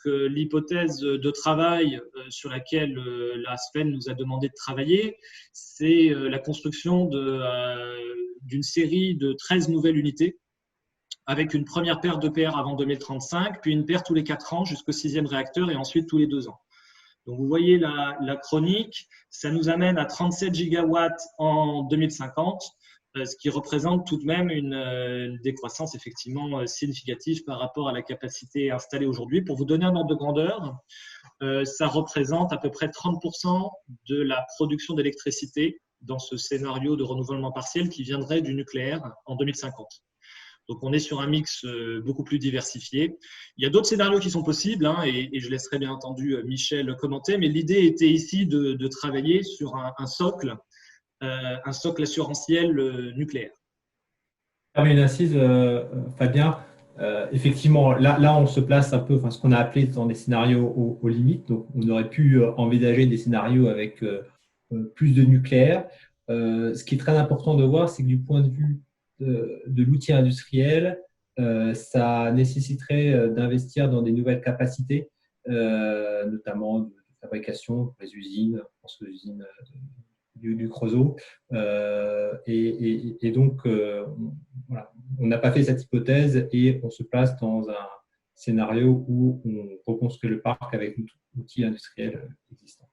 l'hypothèse de travail sur laquelle la SFEN nous a demandé de travailler, c'est la construction d'une série de 13 nouvelles unités, avec une première paire d'EPR avant 2035, puis une paire tous les 4 ans jusqu'au 6e réacteur et ensuite tous les 2 ans. Donc, vous voyez la chronique, ça nous amène à 37 gigawatts en 2050, ce qui représente tout de même une décroissance effectivement significative par rapport à la capacité installée aujourd'hui. Pour vous donner un ordre de grandeur, ça représente à peu près 30% de la production d'électricité dans ce scénario de renouvellement partiel qui viendrait du nucléaire en 2050. Donc, on est sur un mix beaucoup plus diversifié. Il y a d'autres scénarios qui sont possibles, et je laisserai bien entendu Michel commenter, mais l'idée était ici de travailler sur un socle assurantiel nucléaire. Une assise, Fabien. Effectivement, là, on se place un peu, ce qu'on a appelé dans des scénarios aux limites. Donc, on aurait pu envisager des scénarios avec plus de nucléaire. Ce qui est très important de voir, c'est que du point de vue de l'outil industriel, ça nécessiterait d'investir dans des nouvelles capacités, notamment de fabrication pour les usines, je pense aux usines du Creusot. Et donc, voilà, on n'a pas fait cette hypothèse et on se place dans un scénario où on reconstruit le parc avec l'outil industriel existant.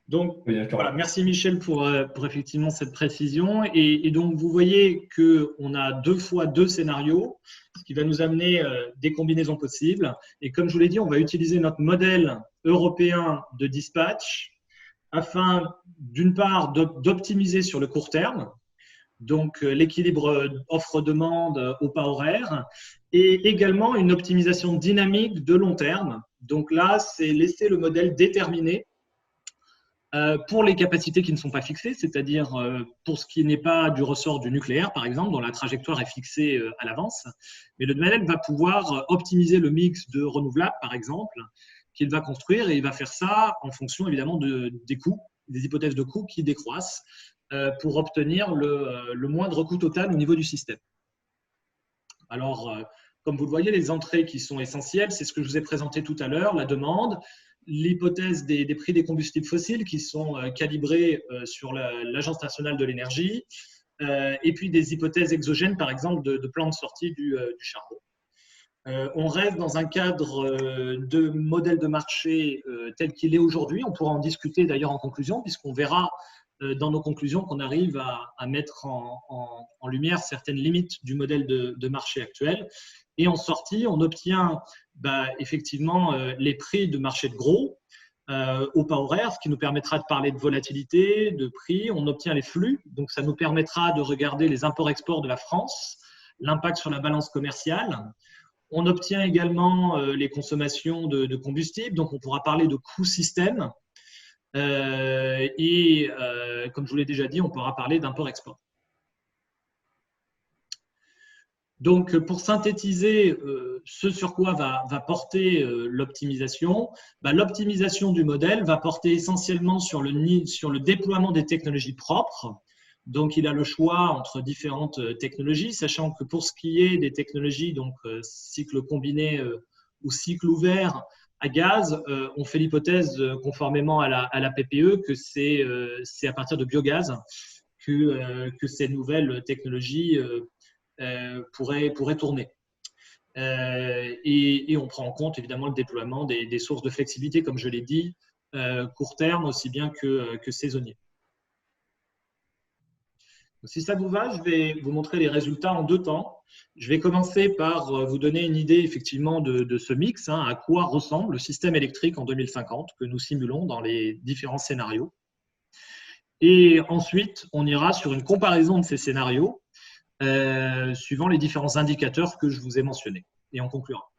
Donc, voilà, merci Michel pour effectivement cette précision. Et donc, vous voyez qu'on a 2 fois 2 scénarios, ce qui va nous amener des combinaisons possibles. Et comme je vous l'ai dit, on va utiliser notre modèle européen de dispatch afin, d'une part, d'optimiser sur le court terme, donc l'équilibre offre-demande au pas horaire, et également une optimisation dynamique de long terme. Donc là, c'est laisser le modèle déterminé pour les capacités qui ne sont pas fixées, c'est-à-dire pour ce qui n'est pas du ressort du nucléaire, par exemple, dont la trajectoire est fixée à l'avance. Mais le modèle va pouvoir optimiser le mix de renouvelables, par exemple, qu'il va construire, et il va faire ça en fonction, évidemment, des coûts, des hypothèses de coûts qui décroissent pour obtenir le moindre coût total au niveau du système. Alors, comme vous le voyez, les entrées qui sont essentielles, c'est ce que je vous ai présenté tout à l'heure, la demande, l'hypothèse des prix des combustibles fossiles qui sont calibrés sur l'Agence nationale de l'énergie, et puis des hypothèses exogènes, par exemple, de plans de sortie du charbon. On reste dans un cadre de modèle de marché tel qu'il est aujourd'hui. On pourra en discuter d'ailleurs en conclusion, puisqu'on verra dans nos conclusions qu'on arrive à mettre en lumière certaines limites du modèle de marché actuel. Et en sortie, on obtient effectivement les prix de marché de gros au pas horaire, ce qui nous permettra de parler de volatilité, de prix. On obtient les flux, donc ça nous permettra de regarder les imports-exports de la France, l'impact sur la balance commerciale. On obtient également les consommations de combustible, donc on pourra parler de coût système. Comme je vous l'ai déjà dit, on pourra parler d'import-export. Donc, pour synthétiser ce sur quoi va porter l'optimisation, l'optimisation du modèle va porter essentiellement sur le déploiement des technologies propres. Donc, il a le choix entre différentes technologies, sachant que pour ce qui est des technologies, donc cycle combiné ou cycle ouvert à gaz, on fait l'hypothèse, conformément à la PPE, que c'est à partir de biogaz que ces nouvelles technologies pourraient tourner. Et on prend en compte évidemment le déploiement des sources de flexibilité, comme je l'ai dit, court terme aussi bien que saisonnier. Si ça vous va, je vais vous montrer les résultats en 2 temps. Je vais commencer par vous donner une idée effectivement de ce mix, hein, à quoi ressemble le système électrique en 2050 que nous simulons dans les différents scénarios. Et ensuite, on ira sur une comparaison de ces scénarios suivant les différents indicateurs que je vous ai mentionnés. Et on conclura.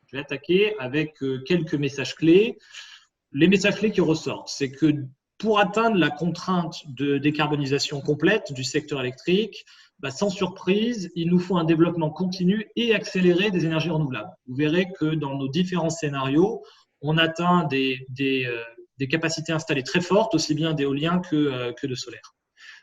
Je vais attaquer avec quelques messages clés. Les messages clés qui ressortent, c'est que pour atteindre la contrainte de décarbonisation complète du secteur électrique, sans surprise, il nous faut un développement continu et accéléré des énergies renouvelables. Vous verrez que dans nos différents scénarios, on atteint des capacités installées très fortes, aussi bien d'éolien que de solaire.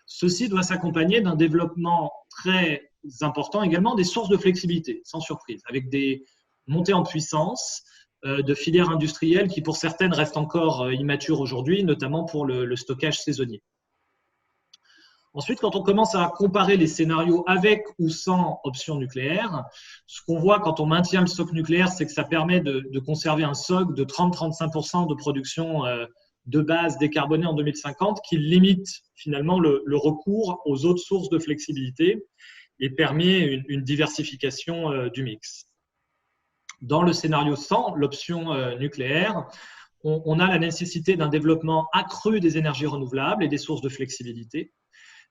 Ceci doit s'accompagner d'un développement très important également des sources de flexibilité, sans surprise, avec des montées en puissance de filières industrielles qui, pour certaines, restent encore immatures aujourd'hui, notamment pour le stockage saisonnier. Ensuite, quand on commence à comparer les scénarios avec ou sans option nucléaire, ce qu'on voit quand on maintient le stock nucléaire, c'est que ça permet de conserver un socle de 30-35% de production de base décarbonée en 2050, qui limite finalement le recours aux autres sources de flexibilité et permet une diversification du mix. Dans le scénario sans l'option nucléaire, on a la nécessité d'un développement accru des énergies renouvelables et des sources de flexibilité,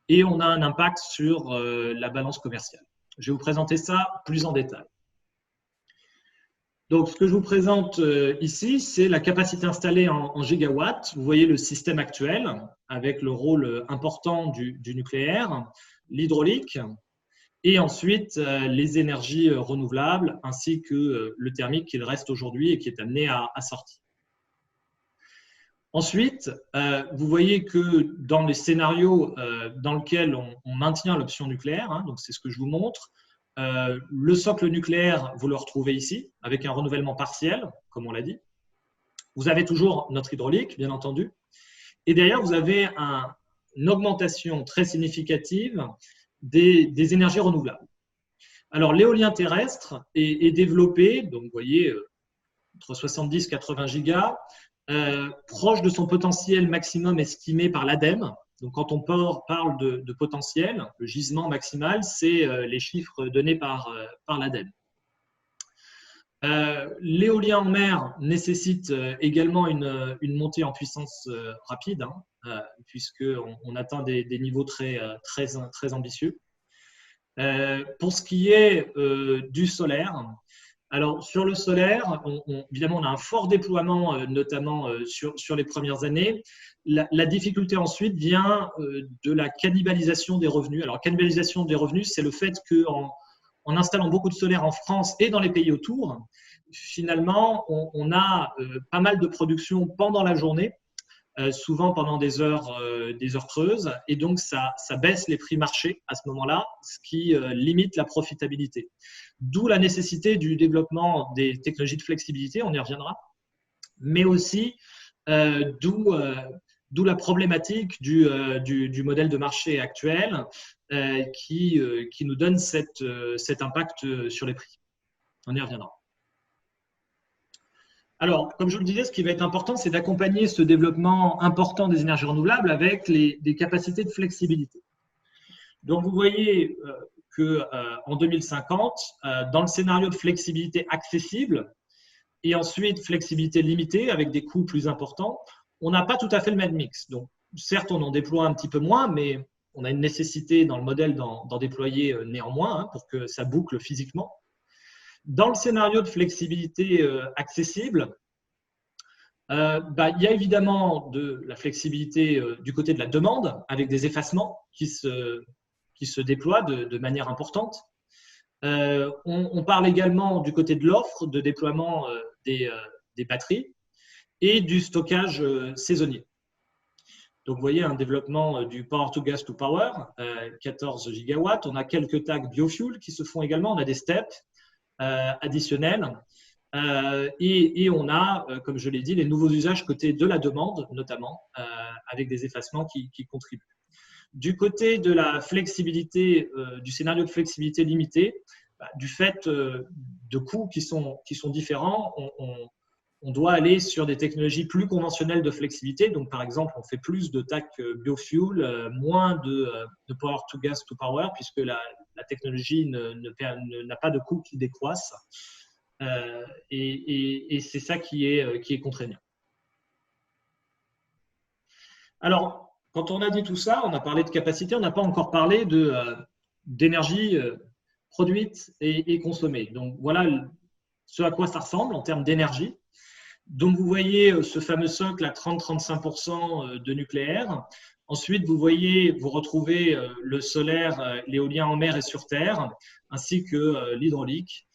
et on a un impact sur la balance commerciale. Je vais vous présenter ça plus en détail. Donc, ce que je vous présente ici, c'est la capacité installée en gigawatts. Vous voyez le système actuel avec le rôle important du nucléaire, l'hydraulique, et ensuite les énergies renouvelables ainsi que le thermique qu'il reste aujourd'hui et qui est amené à sortir. Ensuite, vous voyez que dans les scénarios dans lesquels on maintient l'option nucléaire, hein, donc c'est ce que je vous montre, le socle nucléaire, vous le retrouvez ici, avec un renouvellement partiel, comme on l'a dit. Vous avez toujours notre hydraulique, bien entendu. Et derrière, vous avez une augmentation très significative des énergies renouvelables. Alors, l'éolien terrestre est développé, donc vous voyez, entre 70 et 80 gigas, proche de son potentiel maximum estimé par l'ADEME. Donc, quand on parle de potentiel, le gisement maximal, c'est les chiffres donnés par l'ADEME. L'éolien en mer nécessite également une montée en puissance rapide, hein, puisqu'on atteint des niveaux très ambitieux. Pour ce qui est du solaire, alors sur le solaire, évidemment, on a un fort déploiement, notamment sur les premières années. La difficulté ensuite vient de la cannibalisation des revenus. Alors, cannibalisation des revenus, c'est le fait qu'en installant beaucoup de solaire en France et dans les pays autour, finalement, on a pas mal de production pendant la journée, souvent pendant des heures creuses, et donc ça baisse les prix marché à ce moment-là, ce qui limite la profitabilité. D'où la nécessité du développement des technologies de flexibilité, on y reviendra, mais aussi d'où la problématique du modèle de marché actuel qui nous donne cet impact sur les prix. On y reviendra. Alors, comme je vous le disais, ce qui va être important, c'est d'accompagner ce développement important des énergies renouvelables avec des capacités de flexibilité. Donc, vous voyez qu'en 2050, dans le scénario de flexibilité accessible et ensuite flexibilité limitée avec des coûts plus importants, on n'a pas tout à fait le même mix. Donc, certes, on en déploie un petit peu moins, mais on a une nécessité dans le modèle d'en déployer néanmoins, hein, pour que ça boucle physiquement. Dans le scénario de flexibilité accessible, il y a évidemment de la flexibilité du côté de la demande, avec des effacements qui se déploient de manière importante. On parle également du côté de l'offre de déploiement des batteries et du stockage saisonnier. Donc, vous voyez un développement du Power to Gas to Power, 14 gigawatts. On a quelques tags biofuel qui se font également. On a des steps additionnels Et on a, comme je l'ai dit, les nouveaux usages côté de la demande, notamment, avec des effacements qui contribuent. Du côté de la flexibilité, du scénario de flexibilité limitée, du fait de coûts qui sont différents, on doit aller sur des technologies plus conventionnelles de flexibilité. Donc, par exemple, on fait plus de TAC biofuel, moins de power to gas to power, puisque la technologie n'a pas de coûts qui décroissent. Et c'est ça qui est contraignant. Alors, quand on a dit tout ça, on a parlé de capacité, on n'a pas encore parlé d'énergie produite et consommée. Donc, voilà ce à quoi ça ressemble en termes d'énergie. Donc, vous voyez ce fameux socle à 30-35% de nucléaire. Ensuite, vous retrouvez le solaire, l'éolien en mer et sur terre, ainsi que l'hydraulique,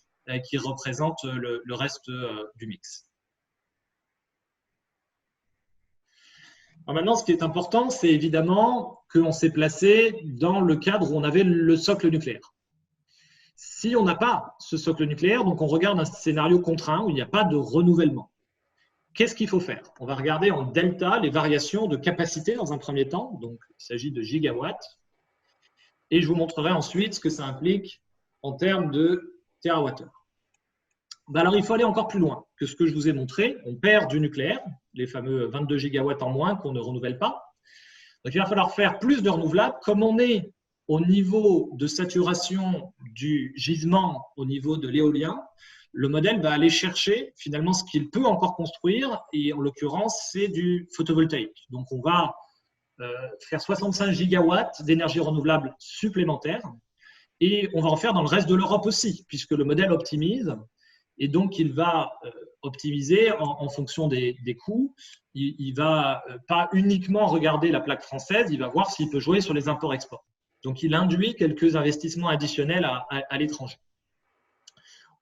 qui représente le reste du mix. Alors maintenant, ce qui est important, c'est évidemment qu'on s'est placé dans le cadre où on avait le socle nucléaire. Si on n'a pas ce socle nucléaire, donc on regarde un scénario contraint où il n'y a pas de renouvellement. Qu'est-ce qu'il faut faire? On va regarder en delta les variations de capacité dans un premier temps, donc il s'agit de gigawatts, et je vous montrerai ensuite ce que ça implique en termes de terawattheure. Alors, il faut aller encore plus loin que ce que je vous ai montré. On perd du nucléaire, les fameux 22 gigawatts en moins qu'on ne renouvelle pas. Donc, il va falloir faire plus de renouvelables. Comme on est au niveau de saturation du gisement, au niveau de l'éolien, le modèle va aller chercher finalement ce qu'il peut encore construire. Et en l'occurrence, c'est du photovoltaïque. Donc, on va faire 65 gigawatts d'énergie renouvelable supplémentaire. Et on va en faire dans le reste de l'Europe aussi, puisque le modèle optimise. Et donc, il va optimiser en fonction des coûts. Il ne va pas uniquement regarder la plaque française, il va voir s'il peut jouer sur les imports-exports. Donc, il induit quelques investissements additionnels à l'étranger.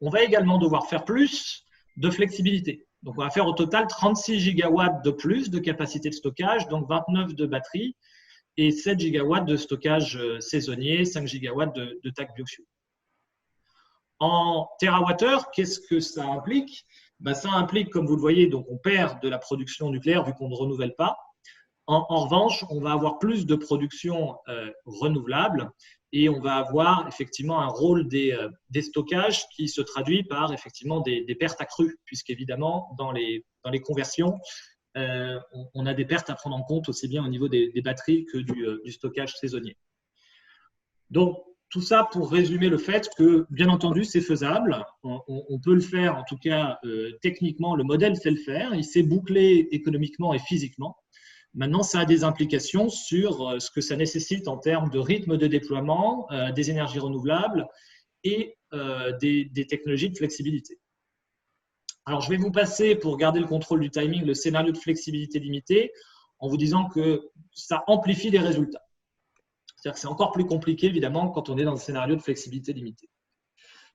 On va également devoir faire plus de flexibilité. Donc, on va faire au total 36 gigawatts de plus de capacité de stockage, donc 29 de batterie et 7 gigawatts de stockage saisonnier, 5 gigawatts de TAC biofuel. En terawattheure, qu'est-ce que ça implique? Ça implique, comme vous le voyez, donc on perd de la production nucléaire vu qu'on ne renouvelle pas. En revanche, on va avoir plus de production renouvelable et on va avoir effectivement un rôle des stockages qui se traduit par effectivement des pertes accrues, puisqu'évidemment, dans les conversions, on a des pertes à prendre en compte aussi bien au niveau des batteries que du stockage saisonnier. Donc, tout ça pour résumer le fait que, bien entendu, c'est faisable. On peut le faire, en tout cas, techniquement, le modèle sait le faire. Il s'est bouclé économiquement et physiquement. Maintenant, ça a des implications sur ce que ça nécessite en termes de rythme de déploiement, des énergies renouvelables et des technologies de flexibilité. Alors, je vais vous passer, pour garder le contrôle du timing, le scénario de flexibilité limitée en vous disant que ça amplifie les résultats. C'est-à-dire que c'est encore plus compliqué, évidemment, quand on est dans le scénario de flexibilité limitée.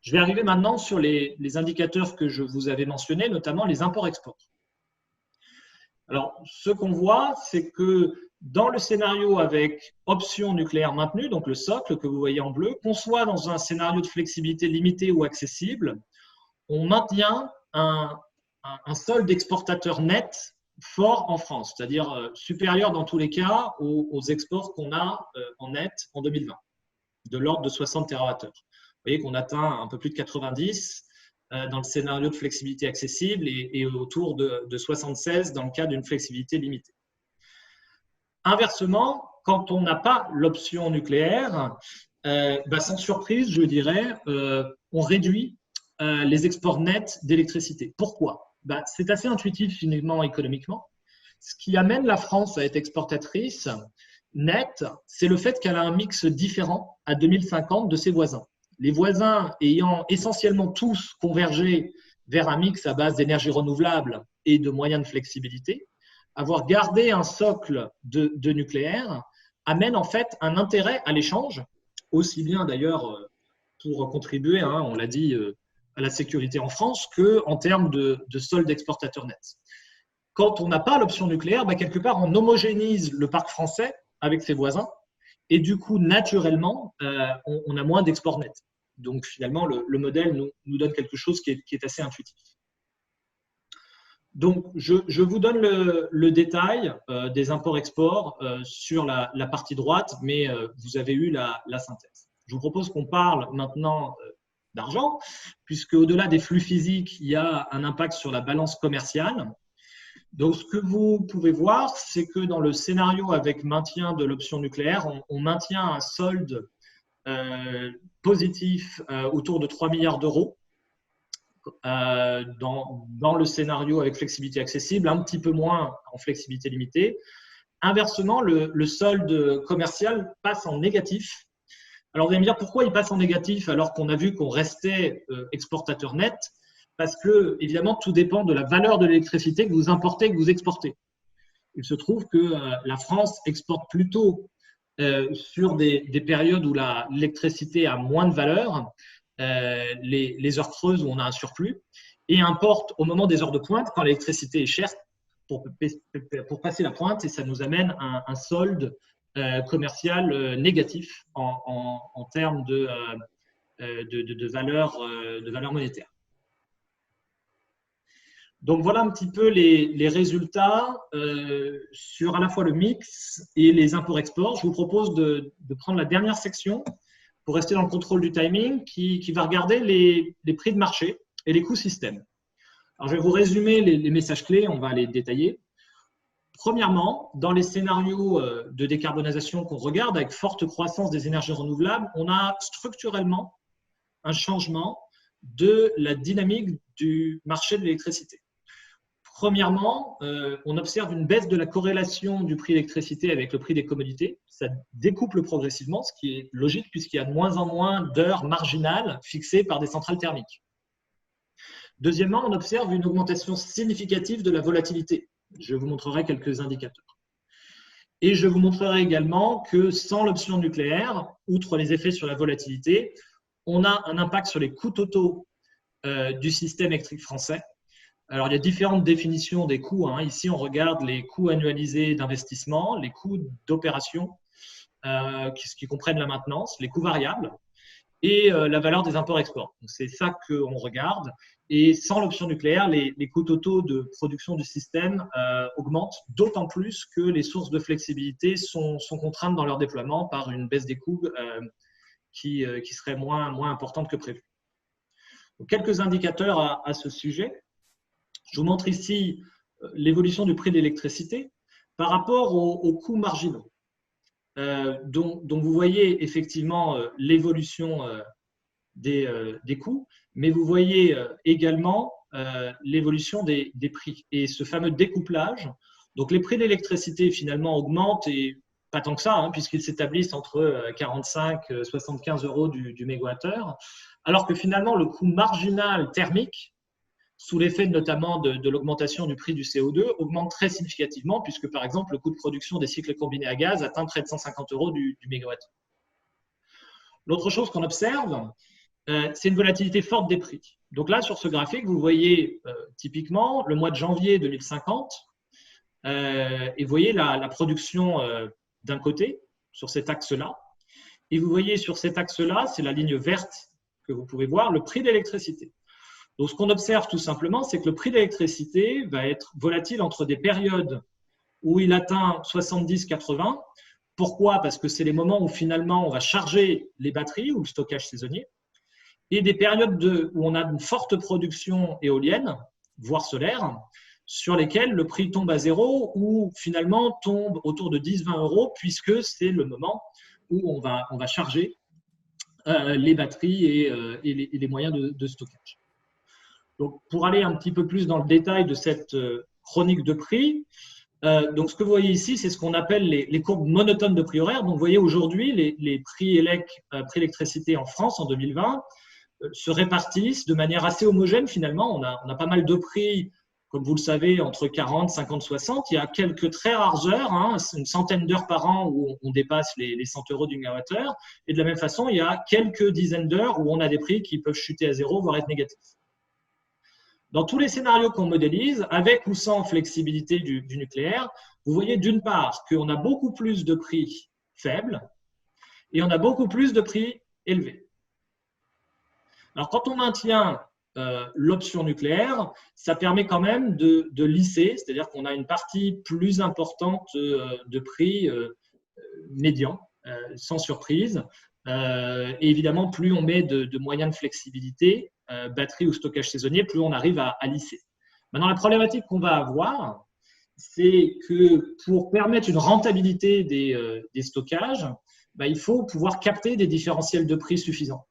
Je vais arriver maintenant sur les indicateurs que je vous avais mentionnés, notamment les imports-exports. Alors, ce qu'on voit, c'est que dans le scénario avec option nucléaire maintenue, donc le socle que vous voyez en bleu, qu'on soit dans un scénario de flexibilité limitée ou accessible, on maintient un solde exportateur net fort en France, c'est-à-dire supérieur dans tous les cas aux exports qu'on a en net en 2020, de l'ordre de 60 TWh. Vous voyez qu'on atteint un peu plus de 90 dans le scénario de flexibilité accessible et autour de 76 dans le cas d'une flexibilité limitée. Inversement, quand on n'a pas l'option nucléaire, sans surprise, je dirais, on réduit les exports nets d'électricité. Pourquoi? C'est assez intuitif finalement économiquement. Ce qui amène la France à être exportatrice nette, c'est le fait qu'elle a un mix différent à 2050 de ses voisins. Les voisins ayant essentiellement tous convergé vers un mix à base d'énergie renouvelable et de moyens de flexibilité, avoir gardé un socle de nucléaire amène en fait un intérêt à l'échange, aussi bien d'ailleurs pour contribuer, on l'a dit, à la sécurité en France qu'en termes de solde exportateur net. Quand on n'a pas l'option nucléaire, quelque part, on homogénise le parc français avec ses voisins et du coup, naturellement, on a moins d'export net. Donc, finalement, le modèle nous donne quelque chose qui est assez intuitif. Donc, je vous donne le détail des imports-exports sur la partie droite, mais vous avez eu la synthèse. Je vous propose qu'on parle maintenant d'argent, puisque au-delà des flux physiques, il y a un impact sur la balance commerciale. Donc, ce que vous pouvez voir, c'est que dans le scénario avec maintien de l'option nucléaire, on maintient un solde positif autour de 3 milliards d'euros. Dans le scénario avec flexibilité accessible, un petit peu moins en flexibilité limitée. Inversement, le solde commercial passe en négatif. Alors, vous allez me dire pourquoi il passe en négatif alors qu'on a vu qu'on restait exportateur net? Parce que, évidemment, tout dépend de la valeur de l'électricité que vous importez et que vous exportez. Il se trouve que la France exporte plutôt sur des périodes où l'électricité a moins de valeur, les heures creuses où on a un surplus, et importe au moment des heures de pointe quand l'électricité est chère pour passer la pointe, et ça nous amène un solde commercial négatif en termes de valeur monétaire. Donc voilà un petit peu les résultats sur à la fois le mix et les imports-exports. Je vous propose de prendre la dernière section pour rester dans le contrôle du timing qui va regarder les prix de marché et les coûts système. Alors je vais vous résumer les messages clés, on va les détailler. Premièrement, dans les scénarios de décarbonisation qu'on regarde avec forte croissance des énergies renouvelables, on a structurellement un changement de la dynamique du marché de l'électricité. Premièrement, on observe une baisse de la corrélation du prix de l'électricité avec le prix des commodités. Ça découple progressivement, ce qui est logique puisqu'il y a de moins en moins d'heures marginales fixées par des centrales thermiques. Deuxièmement, on observe une augmentation significative de la volatilité. Je vous montrerai quelques indicateurs. Et je vous montrerai également que sans l'option nucléaire, outre les effets sur la volatilité, on a un impact sur les coûts totaux du système électrique français. Alors, il y a différentes définitions des coûts. Ici, on regarde les coûts annualisés d'investissement, les coûts d'opération, qui comprennent la maintenance, les coûts variables et la valeur des imports-exports. C'est ça qu'on regarde. Et sans l'option nucléaire, les coûts totaux de production du système augmentent, d'autant plus que les sources de flexibilité sont contraintes dans leur déploiement par une baisse des coûts qui serait moins importante que prévu. Donc, quelques indicateurs à ce sujet. Je vous montre ici l'évolution du prix de l'électricité par rapport aux coûts marginaux. Donc, vous voyez effectivement l'évolution des coûts, mais vous voyez également l'évolution des prix. Et ce fameux découplage, donc les prix de l'électricité finalement augmentent, et pas tant que ça, puisqu'ils s'établissent entre 45 et 75 euros du mégawattheure, alors que finalement le coût marginal thermique, sous l'effet notamment de l'augmentation du prix du CO2, augmente très significativement, puisque par exemple le coût de production des cycles combinés à gaz atteint près de 150 euros du mégawattheure. L'autre chose qu'on observe, c'est une volatilité forte des prix. Donc là, sur ce graphique, vous voyez typiquement le mois de janvier 2050, et vous voyez la production d'un côté, sur cet axe-là, et vous voyez sur cet axe-là, c'est la ligne verte que vous pouvez voir, le prix de l'électricité. Donc, ce qu'on observe tout simplement, c'est que le prix de l'électricité va être volatile entre des périodes où il atteint 70-80. Pourquoi? Parce que c'est les moments où finalement on va charger les batteries ou le stockage saisonnier, et des périodes où on a une forte production éolienne, voire solaire, sur lesquelles le prix tombe à zéro ou finalement tombe autour de 10-20 euros, puisque c'est le moment où on va charger les batteries et les moyens de stockage. Donc, pour aller un petit peu plus dans le détail de cette chronique de prix, donc ce que vous voyez ici, c'est ce qu'on appelle les courbes monotones de prix horaire. Donc, vous voyez aujourd'hui, les prix électricité en France en 2020 se répartissent de manière assez homogène finalement. On a pas mal de prix, comme vous le savez, entre 40, 50, 60. Il y a quelques très rares heures, une centaine d'heures par an où on dépasse les 100 euros du mégawattheure. Et de la même façon, il y a quelques dizaines d'heures où on a des prix qui peuvent chuter à zéro, voire être négatifs. Dans tous les scénarios qu'on modélise, avec ou sans flexibilité du nucléaire, vous voyez d'une part qu'on a beaucoup plus de prix faibles et on a beaucoup plus de prix élevés. Alors, quand on maintient l'option nucléaire, ça permet quand même de lisser, c'est-à-dire qu'on a une partie plus importante de prix médian, sans surprise. Et évidemment, plus on met de moyens de flexibilité, batterie ou stockage saisonnier, plus on arrive à lisser. Maintenant, la problématique qu'on va avoir, c'est que pour permettre une rentabilité des stockages, il faut pouvoir capter des différentiels de prix suffisants.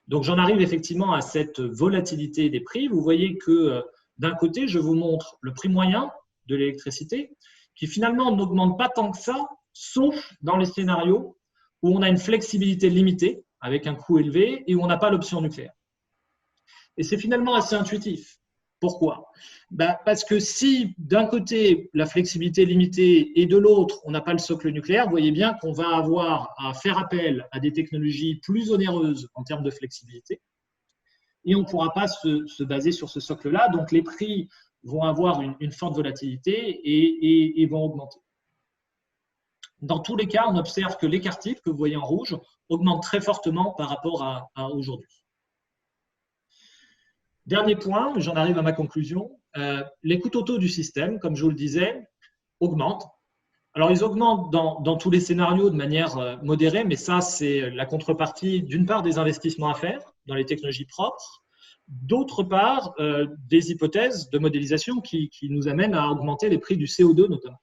Donc, j'en arrive effectivement à cette volatilité des prix. Vous voyez que d'un côté, je vous montre le prix moyen de l'électricité qui finalement n'augmente pas tant que ça, sauf dans les scénarios où on a une flexibilité limitée avec un coût élevé et où on n'a pas l'option nucléaire. Et c'est finalement assez intuitif. Pourquoi? Parce que si d'un côté la flexibilité est limitée et de l'autre on n'a pas le socle nucléaire, vous voyez bien qu'on va avoir à faire appel à des technologies plus onéreuses en termes de flexibilité et on ne pourra pas se baser sur ce socle-là. Donc les prix vont avoir une forte volatilité et vont augmenter. Dans tous les cas, on observe que l'écart type que vous voyez en rouge augmente très fortement par rapport à aujourd'hui. Dernier point, j'en arrive à ma conclusion. Les coûts totaux du système, comme je vous le disais, augmentent. Alors, ils augmentent dans tous les scénarios de manière modérée, mais ça, c'est la contrepartie, d'une part, des investissements à faire dans les technologies propres, d'autre part, des hypothèses de modélisation qui nous amènent à augmenter les prix du CO2 notamment.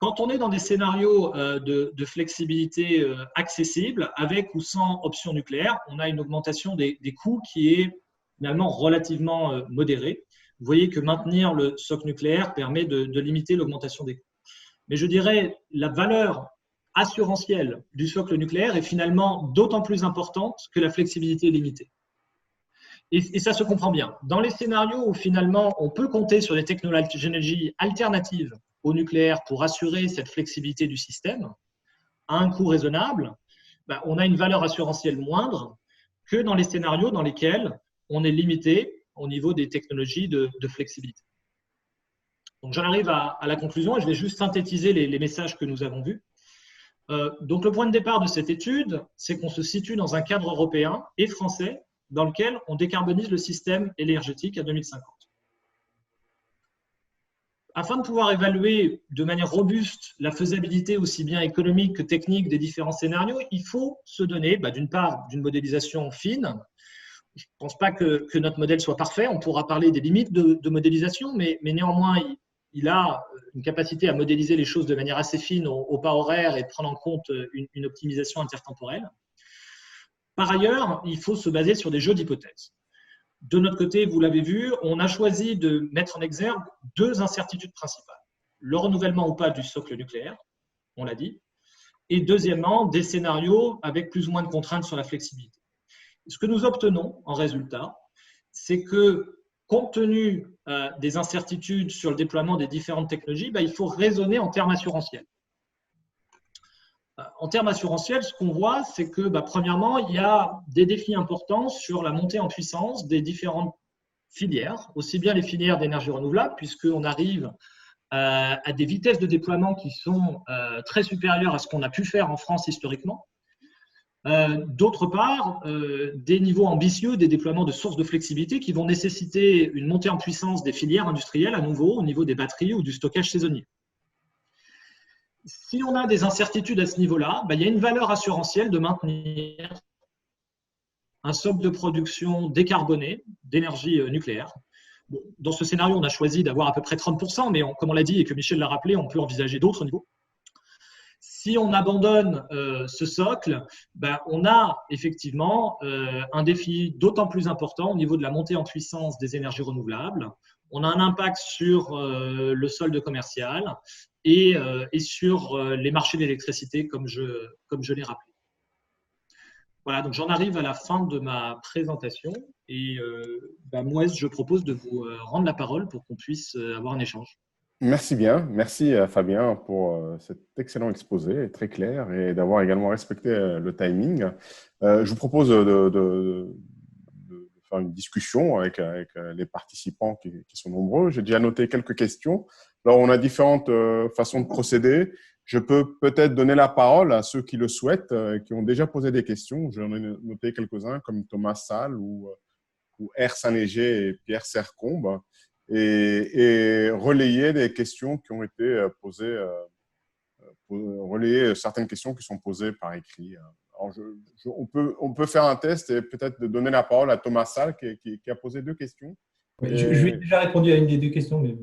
Quand on est dans des scénarios de flexibilité accessible, avec ou sans option nucléaire, on a une augmentation des coûts qui est finalement relativement modérée. Vous voyez que maintenir le socle nucléaire permet de limiter l'augmentation des coûts. Mais je dirais la valeur assurantielle du socle nucléaire est finalement d'autant plus importante que la flexibilité est limitée. Et ça se comprend bien. Dans les scénarios où finalement on peut compter sur des technologies alternatives au nucléaire pour assurer cette flexibilité du système à un coût raisonnable, on a une valeur assurantielle moindre que dans les scénarios dans lesquels on est limité au niveau des technologies de flexibilité. Donc j'en arrive à la conclusion et je vais juste synthétiser les messages que nous avons vus. Donc le point de départ de cette étude, c'est qu'on se situe dans un cadre européen et français dans lequel on décarbonise le système énergétique à 2050. Afin de pouvoir évaluer de manière robuste la faisabilité aussi bien économique que technique des différents scénarios, il faut se donner, d'une part, d'une modélisation fine. Je ne pense pas que notre modèle soit parfait. On pourra parler des limites de modélisation, mais néanmoins, il a une capacité à modéliser les choses de manière assez fine au pas horaire et de prendre en compte une optimisation intertemporelle. Par ailleurs, il faut se baser sur des jeux d'hypothèses. De notre côté, vous l'avez vu, on a choisi de mettre en exergue deux incertitudes principales. Le renouvellement ou pas du socle nucléaire, on l'a dit, et deuxièmement, des scénarios avec plus ou moins de contraintes sur la flexibilité. Ce que nous obtenons en résultat, c'est que compte tenu des incertitudes sur le déploiement des différentes technologies, il faut raisonner en termes assurantiels. En termes assurantiels, ce qu'on voit, c'est que, premièrement, il y a des défis importants sur la montée en puissance des différentes filières, aussi bien les filières d'énergie renouvelable, puisqu'on arrive à des vitesses de déploiement qui sont très supérieures à ce qu'on a pu faire en France historiquement. D'autre part, des niveaux ambitieux des déploiements de sources de flexibilité qui vont nécessiter une montée en puissance des filières industrielles à nouveau au niveau des batteries ou du stockage saisonnier. Si on a des incertitudes à ce niveau-là, il y a une valeur assurantielle de maintenir un socle de production décarboné d'énergie nucléaire. Bon, dans ce scénario, on a choisi d'avoir à peu près 30%, mais comme on l'a dit et que Michel l'a rappelé, on peut envisager d'autres niveaux. Si on abandonne ce socle, on a effectivement un défi d'autant plus important au niveau de la montée en puissance des énergies renouvelables. On a un impact sur le solde commercial et sur les marchés d'électricité, comme je l'ai rappelé. Voilà, donc j'en arrive à la fin de ma présentation et moi, je propose de vous rendre la parole pour qu'on puisse avoir un échange. Merci bien. Merci Fabien pour cet excellent exposé, très clair, et d'avoir également respecté le timing. Je vous propose de faire une discussion avec les participants qui sont nombreux. J'ai déjà noté quelques questions. Alors, on a différentes façons de procéder. Je peux peut-être donner la parole à ceux qui le souhaitent, qui ont déjà posé des questions. J'en ai noté quelques-uns, comme Thomas Salle ou ou Air Saint-Léger et Pierre Sercombe, et relayer des questions qui ont été posées, relayer certaines questions qui sont posées par écrit. Alors on peut faire un test et peut-être donner la parole à Thomas Salle qui a posé 2 questions. Oui, je lui ai déjà répondu à une des 2 questions. Mais...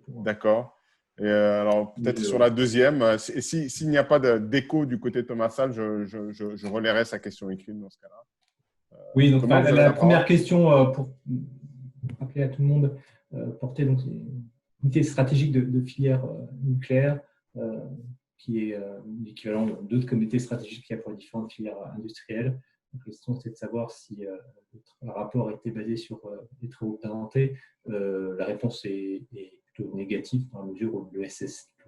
D'accord. Et alors, peut-être sur la deuxième, s'il n'y a pas d'écho du côté de Thomas Salle, je relayerai sa question écrite dans ce cas-là. Oui, donc la première question, pour rappeler à tout le monde, portait donc l'unité stratégique de filière nucléaire, qui est l'équivalent d'autres comités stratégiques qu'il y a pour les différentes filières industrielles. La question, c'est de savoir si le rapport était basé sur les travaux présentés. La réponse est plutôt négative dans la mesure où le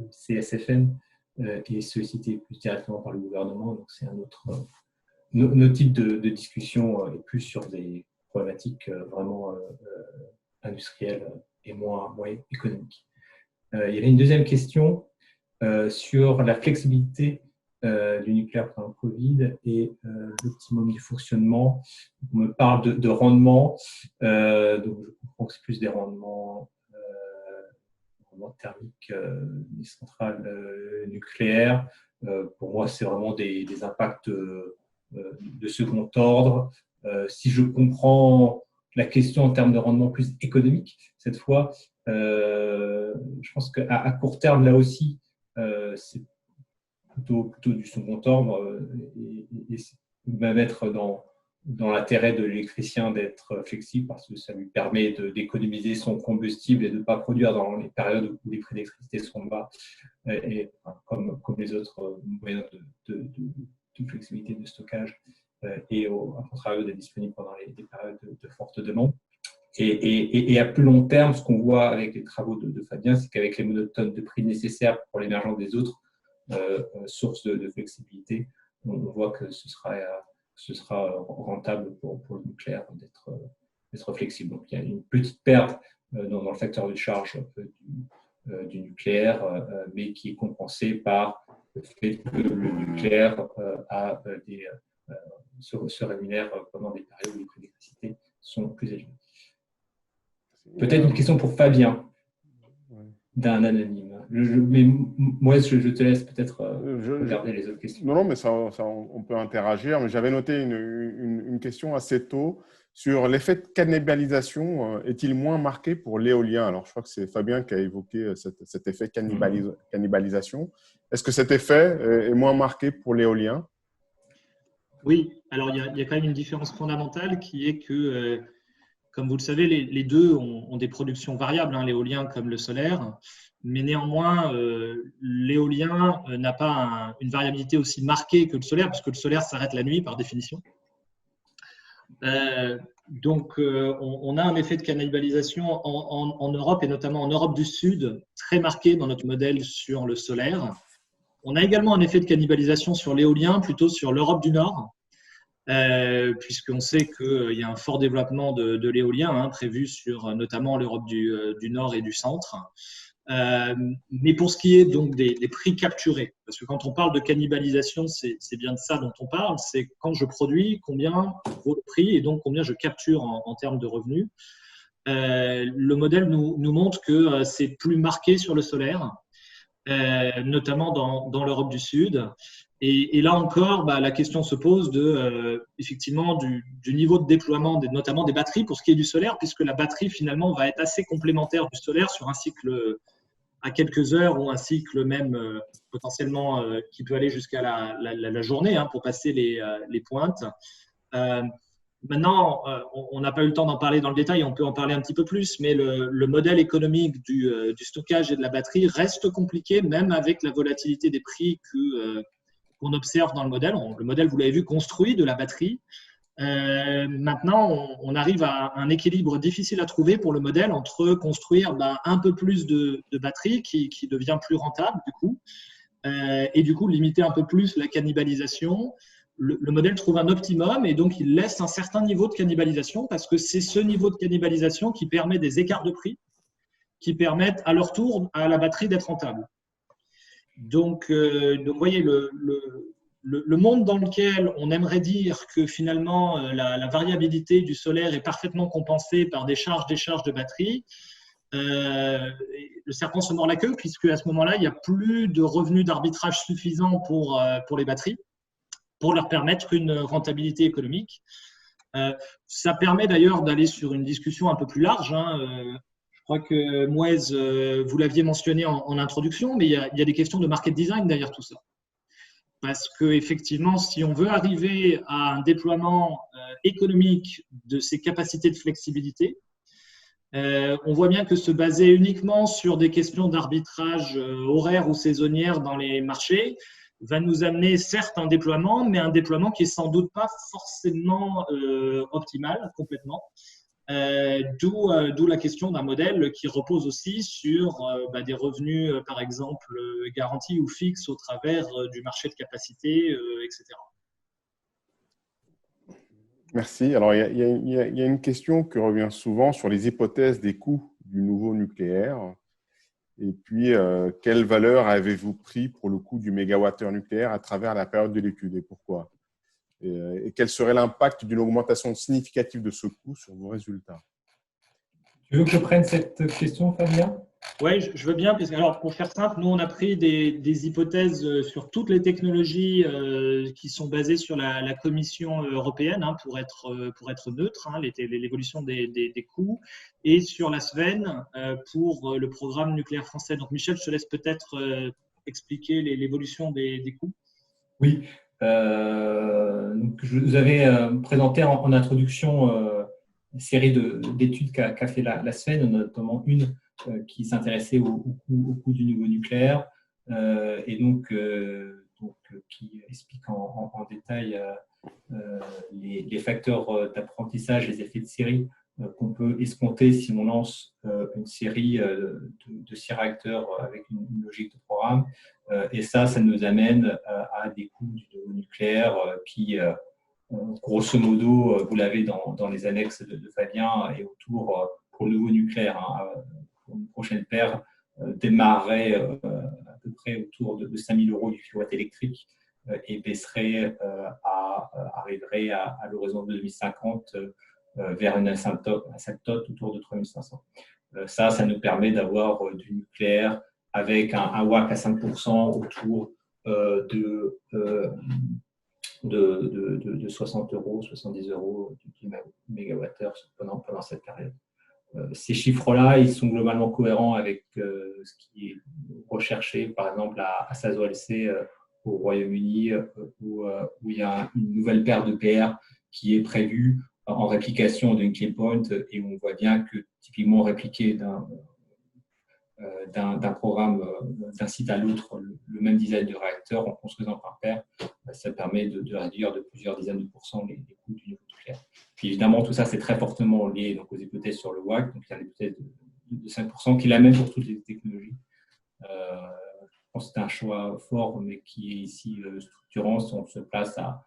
CSFN est sollicité plus directement par le gouvernement. Donc, c'est un autre type de discussion et plus sur des problématiques vraiment industrielles et moins économiques. Il y avait une deuxième question sur la flexibilité du nucléaire pendant le Covid et l'optimum du fonctionnement. On me parle de rendement, donc je comprends que c'est plus des rendements thermiques des centrales nucléaires. Pour moi, c'est vraiment des impacts de second ordre. Si je comprends la question en termes de rendement plus économique, cette fois, je pense qu'à court terme, là aussi, c'est plutôt du second ordre et même être dans l'intérêt de l'électricien d'être flexible parce que ça lui permet d'économiser son combustible et de ne pas produire dans les périodes où les prix d'électricité sont bas, comme les autres moyens de flexibilité de stockage et à contrario d'être disponible pendant les périodes de forte demande. Et à plus long terme, ce qu'on voit avec les travaux de Fabien, c'est qu'avec les monotones de prix nécessaires pour l'émergence des autres sources de flexibilité, on voit que ce sera rentable pour le nucléaire d'être flexible. Donc, il y a une petite perte dans le facteur de charge du nucléaire, mais qui est compensée par le fait que le nucléaire se rémunère pendant des périodes où les prix d'électricité sont plus élevés. Peut-être une question pour Fabien, d'un anonyme. Mais moi, je te laisse peut-être regarder les autres questions. Non, mais ça, on peut interagir. Mais j'avais noté une question assez tôt sur l'effet de cannibalisation. Est-il moins marqué pour l'éolien? Alors, je crois que c'est Fabien qui a évoqué cet effet cannibalisation. Est-ce que cet effet est moins marqué pour l'éolien? Oui, alors il y a quand même une différence fondamentale qui est que, comme vous le savez, les deux ont des productions variables, l'éolien comme le solaire, mais néanmoins, l'éolien n'a pas une variabilité aussi marquée que le solaire, puisque le solaire s'arrête la nuit par définition. Donc, on a un effet de cannibalisation en Europe, et notamment en Europe du Sud, très marqué dans notre modèle sur le solaire. On a également un effet de cannibalisation sur l'éolien, plutôt sur l'Europe du Nord, puisqu'on sait qu'il y a un fort développement de l'éolien prévu sur notamment l'Europe du Nord et du Centre. Mais pour ce qui est donc des prix capturés, parce que quand on parle de cannibalisation, c'est bien de ça dont on parle, c'est quand je produis, combien vaut le prix et donc combien je capture en termes de revenus. Le modèle nous montre que c'est plus marqué sur le solaire, notamment dans l'Europe du Sud. Et là encore, la question se pose effectivement du niveau de déploiement, notamment des batteries pour ce qui est du solaire, puisque la batterie finalement va être assez complémentaire du solaire sur un cycle à quelques heures ou un cycle même potentiellement qui peut aller jusqu'à la journée pour passer les pointes. Maintenant, on n'a pas eu le temps d'en parler dans le détail, on peut en parler un petit peu plus, mais le modèle économique du stockage et de la batterie reste compliqué, même avec la volatilité des prix qu'on observe dans le modèle. Le modèle, vous l'avez vu, construit de la batterie. Maintenant, on arrive à un équilibre difficile à trouver pour le modèle entre construire un peu plus de batterie qui devient plus rentable du coup, et du coup limiter un peu plus la cannibalisation. Le modèle trouve un optimum et donc il laisse un certain niveau de cannibalisation parce que c'est ce niveau de cannibalisation qui permet des écarts de prix qui permettent à leur tour à la batterie d'être rentable. Donc vous voyez, le monde dans lequel on aimerait dire que finalement la variabilité du solaire est parfaitement compensée par des charges-décharges de batterie, le serpent se mord la queue, puisque à ce moment-là, il n'y a plus de revenus d'arbitrage suffisants pour les batteries, pour leur permettre une rentabilité économique. Ça permet d'ailleurs d'aller sur une discussion un peu plus large. Je crois que Mouez, vous l'aviez mentionné en introduction, mais il y a des questions de market design derrière tout ça. Parce qu'effectivement, si on veut arriver à un déploiement économique de ces capacités de flexibilité, on voit bien que se baser uniquement sur des questions d'arbitrage horaire ou saisonnière dans les marchés va nous amener certes un déploiement, mais un déploiement qui est sans doute pas forcément optimal complètement. D'où la question d'un modèle qui repose aussi sur des revenus, par exemple, garantis ou fixes au travers du marché de capacité, etc. Merci. Alors, il y a une question qui revient souvent sur les hypothèses des coûts du nouveau nucléaire. Et puis, quelle valeur avez-vous pris pour le coût du mégawattheure nucléaire à travers la période de l'étude et pourquoi? Et quel serait l'impact d'une augmentation significative de ce coût sur vos résultats? Tu veux que je prenne cette question, Fabien? Oui, je veux bien. Alors, pour faire simple, nous, on a pris des hypothèses sur toutes les technologies qui sont basées sur la Commission européenne, pour être neutre, l'évolution des coûts, et sur la Sven pour le programme nucléaire français. Donc, Michel, je te laisse peut-être expliquer l'évolution des coûts. Oui. Donc, je vous avais présenté en introduction une série d'études qu'a fait la Sven, notamment une qui s'intéressait au coût du nouveau nucléaire et donc qui explique en détail les facteurs d'apprentissage, les effets de série qu'on peut escompter si on lance une série de 6 réacteurs avec une logique de programme. Et ça nous amène à des coûts du nouveau nucléaire qui, grosso modo, vous l'avez dans les annexes de Fabien, et autour, pour le nouveau nucléaire, pour une prochaine paire, démarrerait à peu près autour de 5 000 € du kilowatt électrique et baisserait arriverait à l'horizon de 2050 vers une asymptote autour de 3 500. Ça nous permet d'avoir du nucléaire avec un WACC à 5% autour de 60 €, 70 € du mégawattheure pendant cette période. Ces chiffres-là, ils sont globalement cohérents avec ce qui est recherché, par exemple, à SASOLC au Royaume-Uni, où il y a une nouvelle paire de PR qui est prévue en réplication de Hinkley Point, et on voit bien que typiquement répliquer d'un programme, d'un site à l'autre, le même design de réacteur en construisant par paire, ça permet de réduire de plusieurs dizaines de pourcents les coûts du niveau nucléaire. Puis évidemment, tout ça, c'est très fortement lié donc, aux hypothèses sur le WACC. Donc, il y a l'hypothèse de 5% qui est la même pour toutes les technologies. Je pense que c'est un choix fort, mais qui est ici structurant. Si on se place à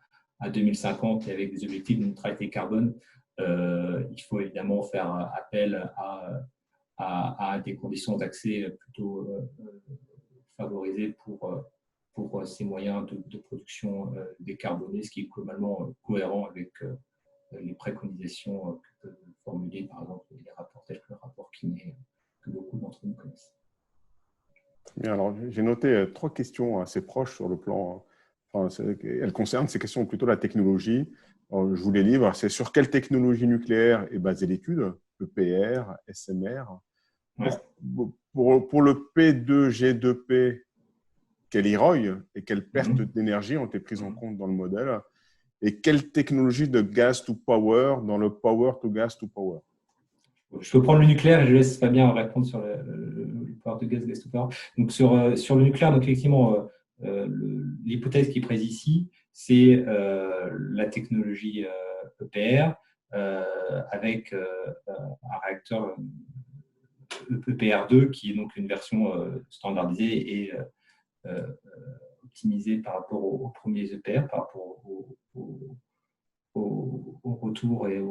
2050 et avec des objectifs de neutralité carbone, il faut évidemment faire appel à des conditions d'accès plutôt favorisées pour ces moyens de production décarbonés, ce qui est globalement cohérent avec les préconisations que peuvent formuler, par exemple, les rapports tels que le rapport Kiné, que beaucoup d'entre nous connaissent. Bien, alors j'ai noté 3 questions assez proches sur le plan. Elles concernent ces questions plutôt la technologie. Alors, je vous les livre. C'est sur quelle technologie nucléaire est basée l'étude? EPR, SMR. Ouais. Pour le P2G2P, quel IROI et quelles pertes d'énergie ont été prises en compte dans le modèle? Et quelle technologie de gas to power dans le power to gas to power? Je peux prendre le nucléaire et je laisse Fabien répondre sur le power to gas to power. Donc sur le nucléaire, donc effectivement, l'hypothèse qui est prise ici, c'est la technologie EPR avec un réacteur EPR2 qui est donc une version standardisée et optimisée par rapport aux premiers EPR, par rapport au retour et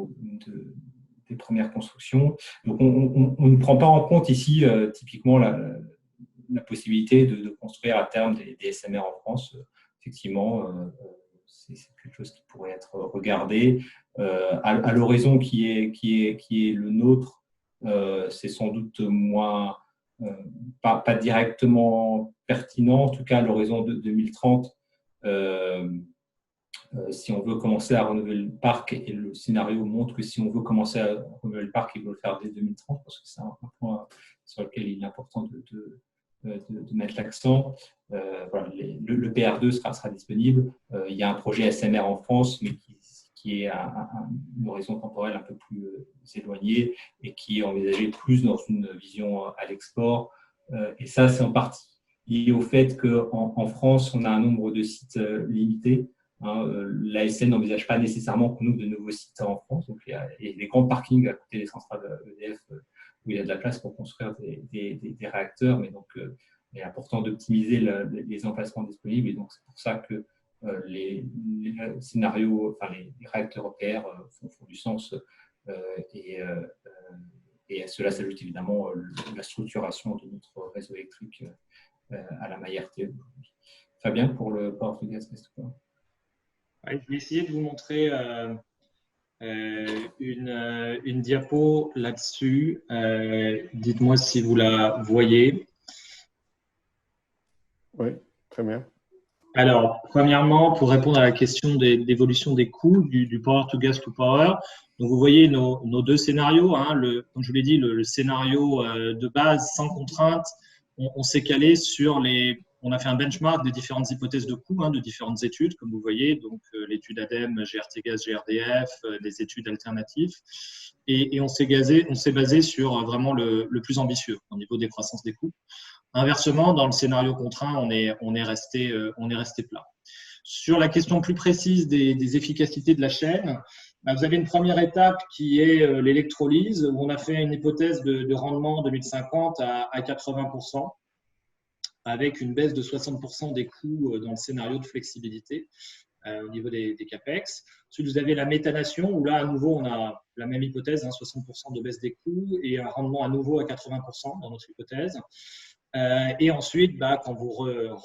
des premières constructions. Donc, on ne prend pas en compte ici typiquement la possibilité de construire à terme des SMR en France. effectivement, c'est quelque chose qui pourrait être regardé. À l'horizon qui est le nôtre, c'est sans doute moins, pas directement pertinent, en tout cas à l'horizon de 2030. Si on veut commencer à renouveler le parc, et le scénario montre que si on veut commencer à renouveler le parc, il faut le faire dès 2030, parce que c'est un point sur lequel il est important de mettre l'accent. Voilà, le PR2 sera disponible. Il y a un projet SMR en France, mais qui est à une horizon temporelle un peu plus éloignée et qui est envisagé plus dans une vision à l'export. Et ça, c'est en partie lié au fait qu'en France, on a un nombre de sites limité. L'ASN n'envisage pas nécessairement qu'on ouvre de nouveaux sites en France. Donc, il y a des grands parkings à côté des centrales EDF où il y a de la place pour construire des réacteurs. Mais donc, il est important d'optimiser les emplacements disponibles. Et donc, c'est pour ça que les scénarios, enfin, les réacteurs EPR font du sens. Et à cela s'ajoute évidemment la structuration de notre réseau électrique à la manière TE. Fabien, pour le Power to Gas, ouais, je vais essayer de vous montrer une diapo là-dessus. Dites-moi si vous la voyez. Oui, très bien. Alors, premièrement, pour répondre à la question d'évolution des coûts du Power to Gas to Power, donc vous voyez nos deux scénarios. Comme je vous l'ai dit, le scénario de base sans contrainte, on s'est calé sur on a fait un benchmark des différentes hypothèses de coûts, de différentes études, comme vous voyez, donc l'étude ADEME, GRT Gas, GRDF, des études alternatives. Et on s'est basé sur vraiment le plus ambitieux au niveau des croissances des coûts. Inversement, dans le scénario contraint, on est resté plat. Sur la question plus précise des efficacités de la chaîne, vous avez une première étape qui est l'électrolyse, où on a fait une hypothèse de rendement en 2050 à 80%, avec une baisse de 60% des coûts dans le scénario de flexibilité au niveau des CAPEX. Ensuite, vous avez la méthanation, où là, à nouveau, on a la même hypothèse, 60% de baisse des coûts et un rendement à nouveau à 80% dans notre hypothèse. Et ensuite, quand vous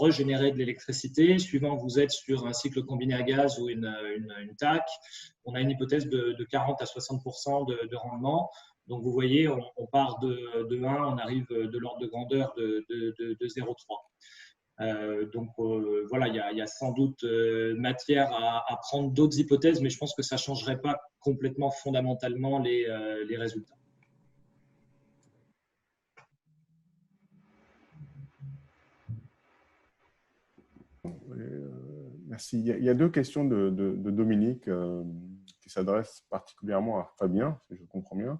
régénérez de l'électricité, suivant que vous êtes sur un cycle combiné à gaz ou une TAC, on a une hypothèse de 40 à 60% de rendement. Donc, vous voyez, on part de 1, on arrive de l'ordre de grandeur de 0,3. Donc, voilà, il y a sans doute matière à prendre d'autres hypothèses, mais je pense que ça ne changerait pas complètement fondamentalement les résultats. Merci. Il y a deux questions de Dominique qui s'adressent particulièrement à Fabien, si je comprends bien.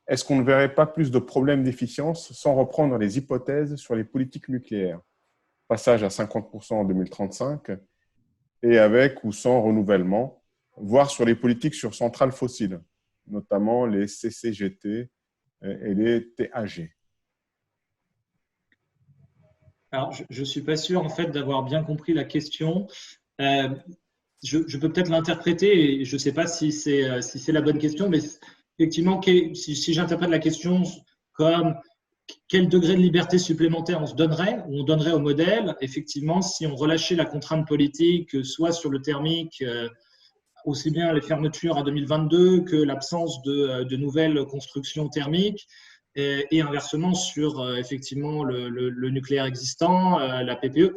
Est-ce qu'on ne verrait pas plus de problèmes d'efficience sans reprendre les hypothèses sur les politiques nucléaires? Passage à 50% en 2035 et avec ou sans renouvellement, voire sur les politiques sur centrales fossiles, notamment les CCGT et les TAG. Alors, je ne suis pas sûr en fait d'avoir bien compris la question. Je peux peut-être l'interpréter et je ne sais pas si c'est la bonne question, mais effectivement, si j'interprète la question comme quel degré de liberté supplémentaire on se donnerait, ou on donnerait au modèle, effectivement, si on relâchait la contrainte politique, soit sur le thermique, aussi bien les fermetures à 2022 que l'absence de nouvelles constructions thermiques, et inversement sur effectivement le nucléaire existant, la PPE.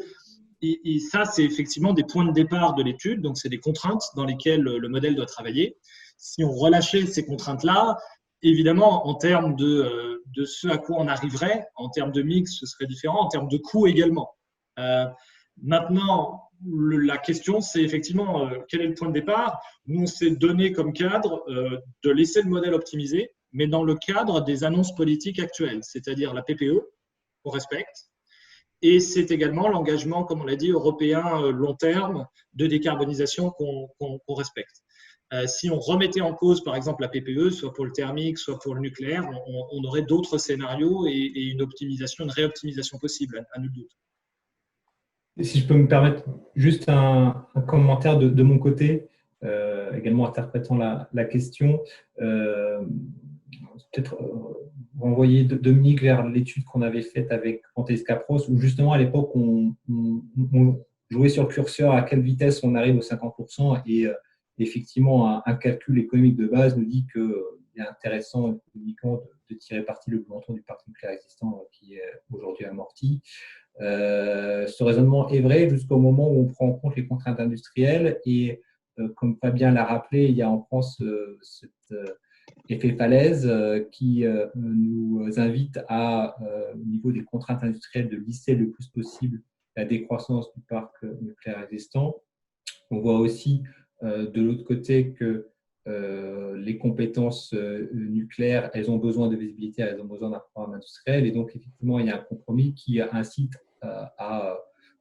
Et ça, c'est effectivement des points de départ de l'étude, donc c'est des contraintes dans lesquelles le modèle doit travailler. Si on relâchait ces contraintes-là, évidemment, en termes de ce à quoi on arriverait, en termes de mix, ce serait différent, en termes de coût également. Maintenant, la question, c'est effectivement quel est le point de départ. Nous, on s'est donné comme cadre de laisser le modèle optimisé, mais dans le cadre des annonces politiques actuelles, c'est-à-dire la PPE, qu'on respecte, et c'est également l'engagement, comme on l'a dit, européen long terme de décarbonisation qu'on respecte. Si on remettait en cause, par exemple, la PPE, soit pour le thermique, soit pour le nucléaire, on aurait d'autres scénarios et une optimisation, une réoptimisation possible, à nul doute. Et si je peux me permettre juste un commentaire de mon côté, également interprétant la question, peut-être renvoyer Dominique vers l'étude qu'on avait faite avec Anthony Capros, où justement à l'époque, jouer sur le curseur à quelle vitesse on arrive aux 50%. Et effectivement, un calcul économique de base nous dit qu'il est intéressant économiquement de tirer parti le plus longtemps du parc nucléaire existant qui est aujourd'hui amorti. Ce raisonnement est vrai jusqu'au moment où on prend en compte les contraintes industrielles et comme Fabien l'a rappelé, il y a en France cet effet falaise qui nous invite à, au niveau des contraintes industrielles, de lisser le plus possible la décroissance du parc nucléaire existant. On voit aussi de l'autre côté que les compétences nucléaires, elles ont besoin de visibilité, elles ont besoin d'un programme industriel. Et donc, effectivement, il y a un compromis qui incite à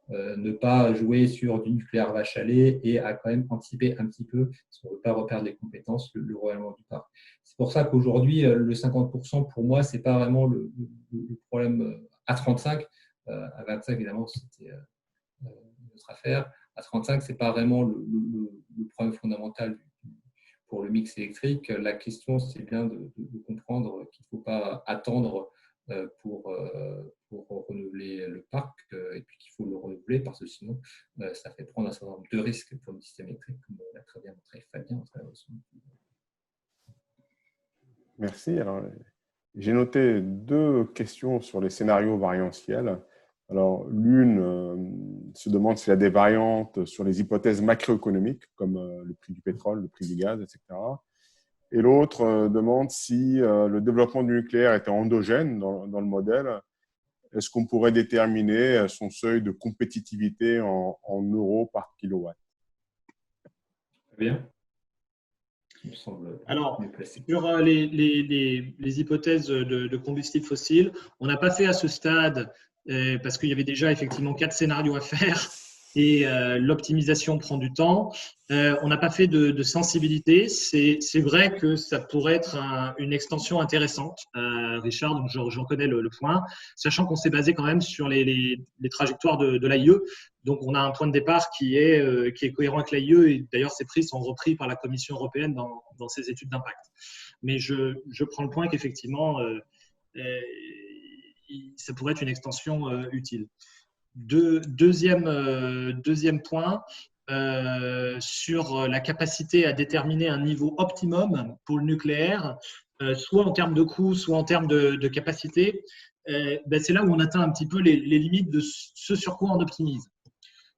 ne pas jouer sur du nucléaire vache à lait et à quand même anticiper un petit peu, parce qu'on ne veut pas reperdre les compétences, le renouvellement du parc. C'est pour ça qu'aujourd'hui, le 50%, pour moi, ce n'est pas vraiment le problème à 35. À 25, évidemment, c'était notre affaire. À 35, ce n'est pas vraiment le problème fondamental pour le mix électrique. La question, c'est bien de comprendre qu'il ne faut pas attendre pour renouveler le parc et puis qu'il faut le renouveler parce que sinon, ça fait prendre un certain nombre de risques pour le système électrique, comme l'a très bien montré Fabien. Merci. Alors, j'ai noté 2 questions sur les scénarios variantiels. Alors, l'une se demande s'il y a des variantes sur les hypothèses macroéconomiques, comme le prix du pétrole, le prix du gaz, etc. Et l'autre demande si le développement du nucléaire était endogène dans le modèle. Est-ce qu'on pourrait déterminer son seuil de compétitivité en euros par kilowatt? Bien. Il me semble Alors, mieux placé. sur les hypothèses de combustibles fossiles, on n'a pas fait à ce stade, parce qu'il y avait déjà effectivement 4 scénarios à faire et l'optimisation prend du temps. On n'a pas fait de sensibilité. C'est vrai que ça pourrait être une extension intéressante, Richard, donc j'en connais le point, sachant qu'on s'est basé quand même sur les trajectoires de l'AIE. Donc, on a un point de départ qui est cohérent avec l'AIE et d'ailleurs, ces prix sont repris par la Commission européenne dans ses études d'impact. Mais je prends le point qu'effectivement, ça pourrait être une extension utile. Deuxième point, sur la capacité à déterminer un niveau optimum pour le nucléaire, soit en termes de coût, soit en termes de capacité, c'est là où on atteint un petit peu les limites de ce sur quoi on optimise.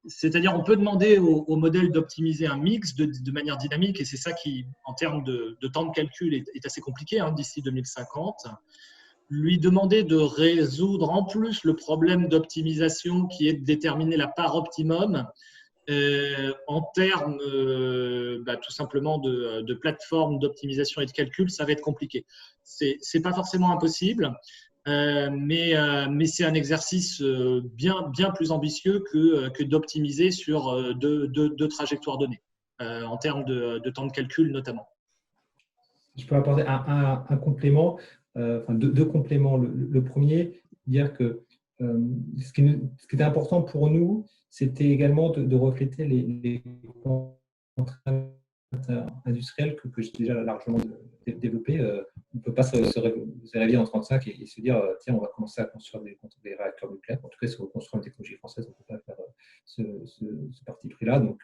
C'est-à-dire, on peut demander au modèle d'optimiser un mix de manière dynamique, et c'est ça qui, en termes de temps de calcul, est assez compliqué d'ici 2050. Lui demander de résoudre en plus le problème d'optimisation qui est de déterminer la part optimum en termes tout simplement de plateforme d'optimisation et de calcul, ça va être compliqué. C'est pas forcément impossible, mais c'est un exercice bien plus ambitieux que d'optimiser sur deux trajectoires données, en termes de temps de calcul notamment. Je peux apporter un complément, enfin deux compléments. Le premier, dire que ce qui était important pour nous, c'était également de refléter les contraintes industrielles que j'ai déjà largement développées. On ne peut pas se réveiller en 1935 et se dire tiens, on va commencer à construire des réacteurs nucléaires. En tout cas, si on construit une technologie française, on ne peut pas faire ce parti pris-là. Donc,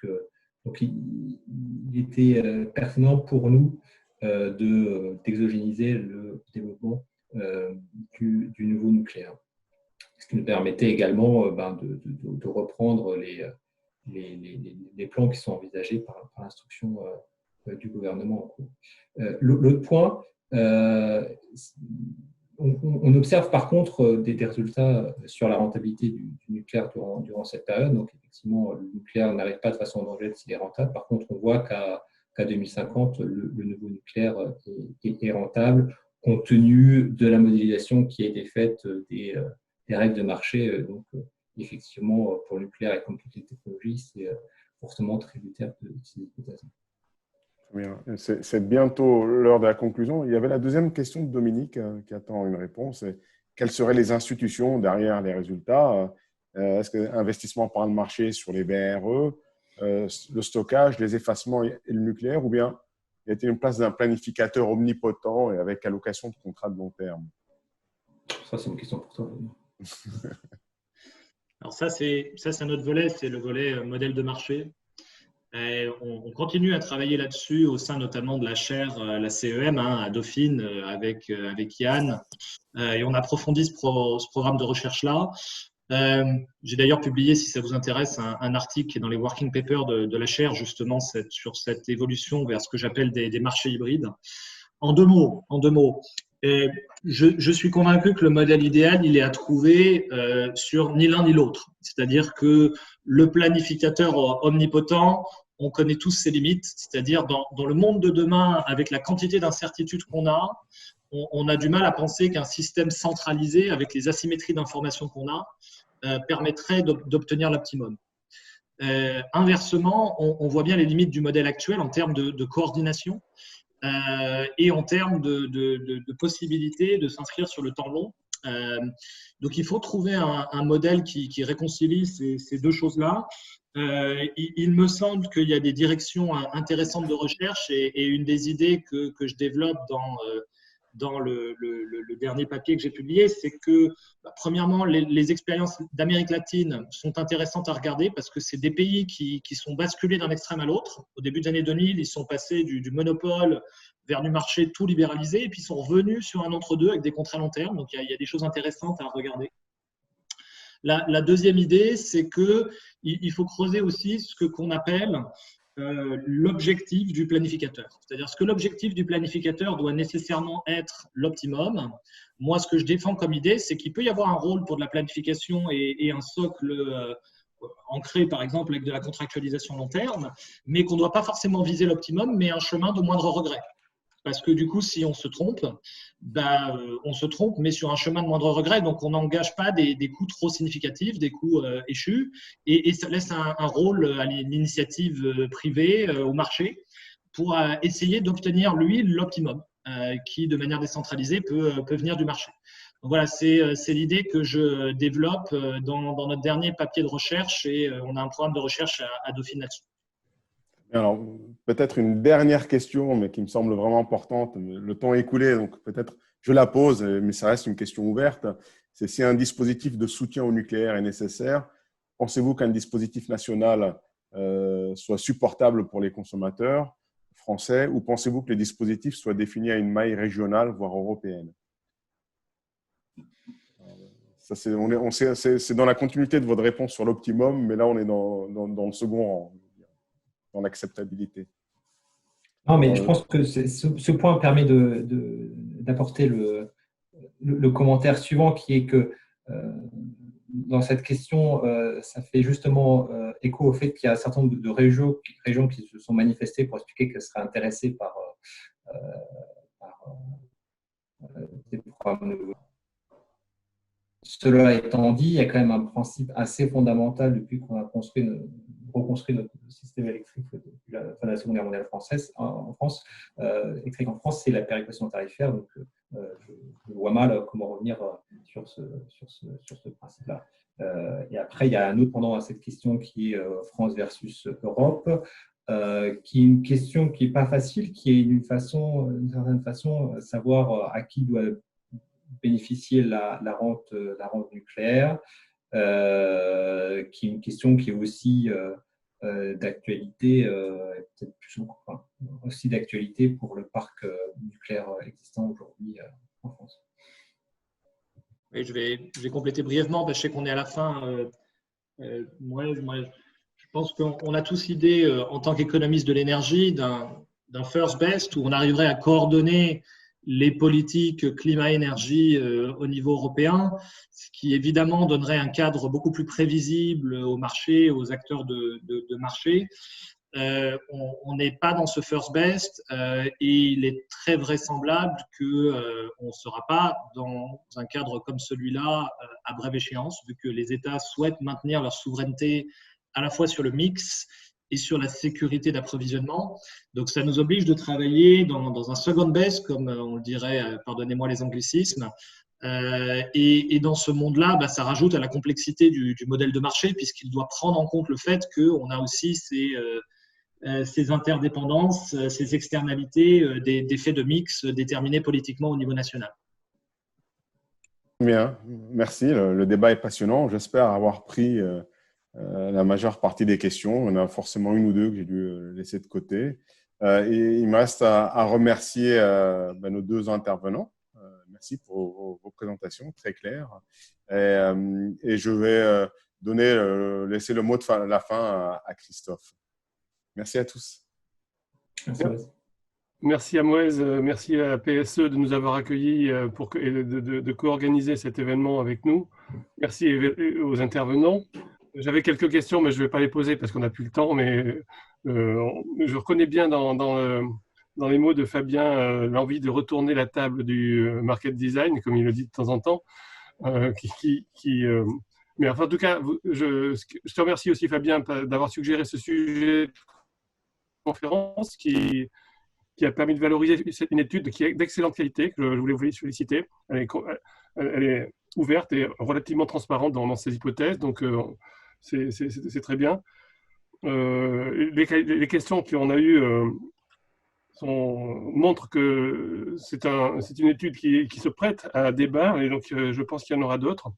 il était pertinent pour nous d'exogéniser le développement du nouveau nucléaire. Ce qui nous permettait également de reprendre les plans qui sont envisagés par l'instruction du gouvernement en cours. L'autre point, on observe par contre des résultats sur la rentabilité du nucléaire durant cette période. Donc, effectivement, le nucléaire n'arrive pas de façon endogène s'il est rentable. Par contre, on voit qu'à 2050, le nouveau nucléaire est rentable compte tenu de la modélisation qui a été faite des règles de marché. Donc, effectivement, pour le nucléaire et comme toutes les technologies, c'est forcément tributaire de ces hypothèses. Bien. C'est bientôt l'heure de la conclusion. Il y avait la deuxième question de Dominique qui attend une réponse. Quelles seraient les institutions derrière les résultats? Est-ce que l'investissement par le marché sur les VRE, le stockage, les effacements et le nucléaire, ou bien y a-t-il une place d'un planificateur omnipotent et avec allocation de contrats de long terme? Ça, c'est une question pour toi. Alors ça, c'est un autre volet, c'est le volet modèle de marché. Et on continue à travailler là-dessus au sein notamment de la chaire, la CEM, à Dauphine, avec Yann. Et on approfondit ce programme de recherche-là. J'ai d'ailleurs publié, si ça vous intéresse, un article qui est dans les working papers de la chaire, justement, sur cette évolution vers ce que j'appelle des marchés hybrides. En deux mots, je suis convaincu que le modèle idéal, il est à trouver sur ni l'un ni l'autre. C'est-à-dire que le planificateur omnipotent, on connaît tous ses limites. C'est-à-dire dans le monde de demain, avec la quantité d'incertitudes qu'on a, on a du mal à penser qu'un système centralisé, avec les asymétries d'informations qu'on a, permettrait d'obtenir l'optimum. Inversement, on voit bien les limites du modèle actuel en termes de coordination et en termes de possibilité de s'inscrire sur le temps long. Donc, il faut trouver un modèle qui réconcilie ces deux choses-là. Il me semble qu'il y a des directions intéressantes de recherche et une des idées que je développe dans le dernier papier que j'ai publié, c'est que, premièrement, les expériences d'Amérique latine sont intéressantes à regarder parce que c'est des pays qui sont basculés d'un extrême à l'autre. Au début des années 2000, ils sont passés du monopole vers du marché tout libéralisé et puis ils sont revenus sur un entre-deux avec des contrats long terme. Donc, il y a des choses intéressantes à regarder. La deuxième idée, c'est qu'il faut creuser aussi ce qu'on appelle l'objectif du planificateur. C'est-à-dire, ce que l'objectif du planificateur doit nécessairement être l'optimum. Moi, ce que je défends comme idée, c'est qu'il peut y avoir un rôle pour de la planification et un socle ancré, par exemple, avec de la contractualisation long terme, mais qu'on ne doit pas forcément viser l'optimum, mais un chemin de moindre regret. Parce que du coup, si on se trompe, on se trompe, mais sur un chemin de moindre regret. Donc, on n'engage pas des coûts trop significatifs, des coûts échus, et ça laisse un rôle à l'initiative privée, au marché, pour essayer d'obtenir, lui, l'optimum, qui, de manière décentralisée, peut venir du marché. Donc, voilà, c'est l'idée que je développe dans notre dernier papier de recherche, et on a un programme de recherche à Dauphine là-dessus. Alors, peut-être une dernière question, mais qui me semble vraiment importante. Le temps est écoulé, donc peut-être je la pose, mais ça reste une question ouverte. C'est si un dispositif de soutien au nucléaire est nécessaire, pensez-vous qu'un dispositif national soit supportable pour les consommateurs français ou pensez-vous que les dispositifs soient définis à une maille régionale, voire européenne? Ça, c'est dans la continuité de votre réponse sur l'optimum, mais là, on est dans le second rang. Dans l'acceptabilité. Non, mais je pense que ce point permet d'apporter le commentaire suivant qui est que dans cette question, ça fait justement écho au fait qu'il y a un certain nombre de régions qui se sont manifestées pour expliquer qu'elles seraient intéressées par des programmes nouveaux. Cela étant dit, il y a quand même un principe assez fondamental depuis qu'on a reconstruit notre système électrique depuis la fin de la Seconde Guerre mondiale en France, électrique en France, c'est la péréquation tarifaire. Donc, je vois mal comment revenir sur ce principe-là. Et après, il y a un autre pendant à cette question qui est France versus Europe, qui est une question qui n'est pas facile, qui est d'une certaine façon, savoir à qui doit bénéficier la rente nucléaire, qui est une question qui est aussi d'actualité, peut-être plus aussi d'actualité pour le parc nucléaire existant aujourd'hui en France. Oui, je vais compléter brièvement, parce que je sais qu'on est à la fin. Moi, je pense qu'on a tous l'idée, en tant qu'économiste de l'énergie, d'un first best où on arriverait à coordonner les politiques climat-énergie au niveau européen, ce qui évidemment donnerait un cadre beaucoup plus prévisible au marché, aux acteurs de marché. On n'est pas dans ce first best et il est très vraisemblable qu'on ne sera pas dans un cadre comme celui-là à brève échéance, vu que les États souhaitent maintenir leur souveraineté à la fois sur le mix et sur la sécurité d'approvisionnement. Donc, ça nous oblige de travailler dans un second best, comme on le dirait, pardonnez-moi les anglicismes. Et dans ce monde-là, ça rajoute à la complexité du modèle de marché, puisqu'il doit prendre en compte le fait qu'on a aussi ces interdépendances, ces externalités, des faits de mix déterminés politiquement au niveau national. Bien, merci. Le débat est passionnant. J'espère avoir pris la majeure partie des questions. Il y en a forcément une ou deux que j'ai dû laisser de côté. Et il me reste à remercier nos deux intervenants. Merci pour vos présentations très claires. Et je vais laisser le mot de la fin à Christophe. Merci à tous. Merci. Merci à Mouez, merci à PSE de nous avoir accueillis et de co-organiser cet événement avec nous. Merci aux intervenants. J'avais quelques questions, mais je ne vais pas les poser parce qu'on n'a plus le temps. Mais je reconnais bien dans les mots de Fabien l'envie de retourner la table du market design, comme il le dit de temps en temps. Mais enfin, en tout cas, je te remercie aussi, Fabien, d'avoir suggéré ce sujet de conférence qui a permis de valoriser une étude qui est d'excellente qualité, que je voulais vous féliciter. Elle est ouverte et relativement transparente dans ses hypothèses, donc c'est très bien. Les questions qu'on a eues montrent que c'est une étude qui se prête à débat, et donc je pense qu'il y en aura d'autres.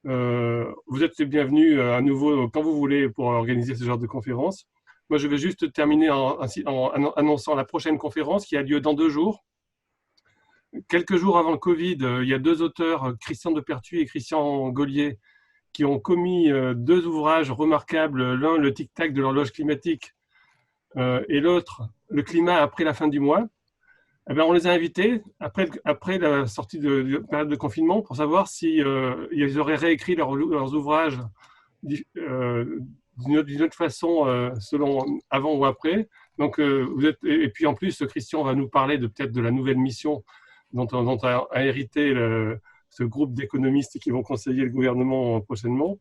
Vous êtes bienvenus à nouveau quand vous voulez pour organiser ce genre de conférence. Moi, je vais juste terminer en annonçant la prochaine conférence qui a lieu dans 2 jours. Quelques jours avant le Covid, il y a 2 auteurs, Christian Depertuis et Christian Gaulier, qui ont commis 2 ouvrages remarquables. L'un, le tic-tac de l'horloge climatique, et l'autre, le climat après la fin du mois. Eh bien, on les a invités après la sortie de la période de confinement pour savoir si ils auraient réécrit leurs ouvrages d'une autre façon, selon avant ou après. Donc, et puis en plus, Christian va nous parler peut-être de la nouvelle mission dont a hérité ce groupe d'économistes qui vont conseiller le gouvernement prochainement.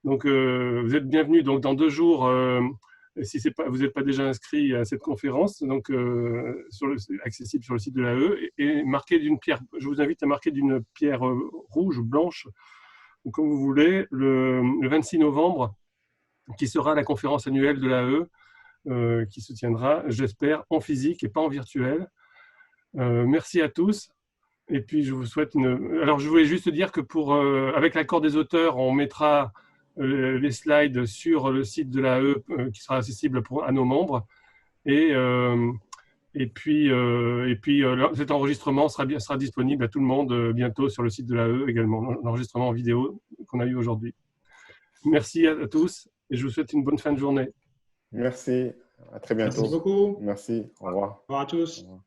Donc, vous êtes bienvenus donc, dans 2 jours, si vous n'êtes pas déjà inscrit à cette conférence, donc accessible sur le site de l'AE, et marqué d'une pierre. Je vous invite à marquer d'une pierre rouge ou blanche, ou comme vous voulez, le 26 novembre, qui sera la conférence annuelle de l'AE, qui se tiendra, j'espère, en physique et pas en virtuel. Merci à tous. Et puis, je vous souhaite Alors, je voulais juste dire que avec l'accord des auteurs, on mettra les slides sur le site de l'AE qui sera accessible à nos membres. Et puis, cet enregistrement sera disponible à tout le monde bientôt sur le site de l'AE également, l'enregistrement en vidéo qu'on a eu aujourd'hui. Merci à tous et je vous souhaite une bonne fin de journée. Merci, à très bientôt. Merci beaucoup. Merci, au revoir. Au revoir à tous. Au revoir.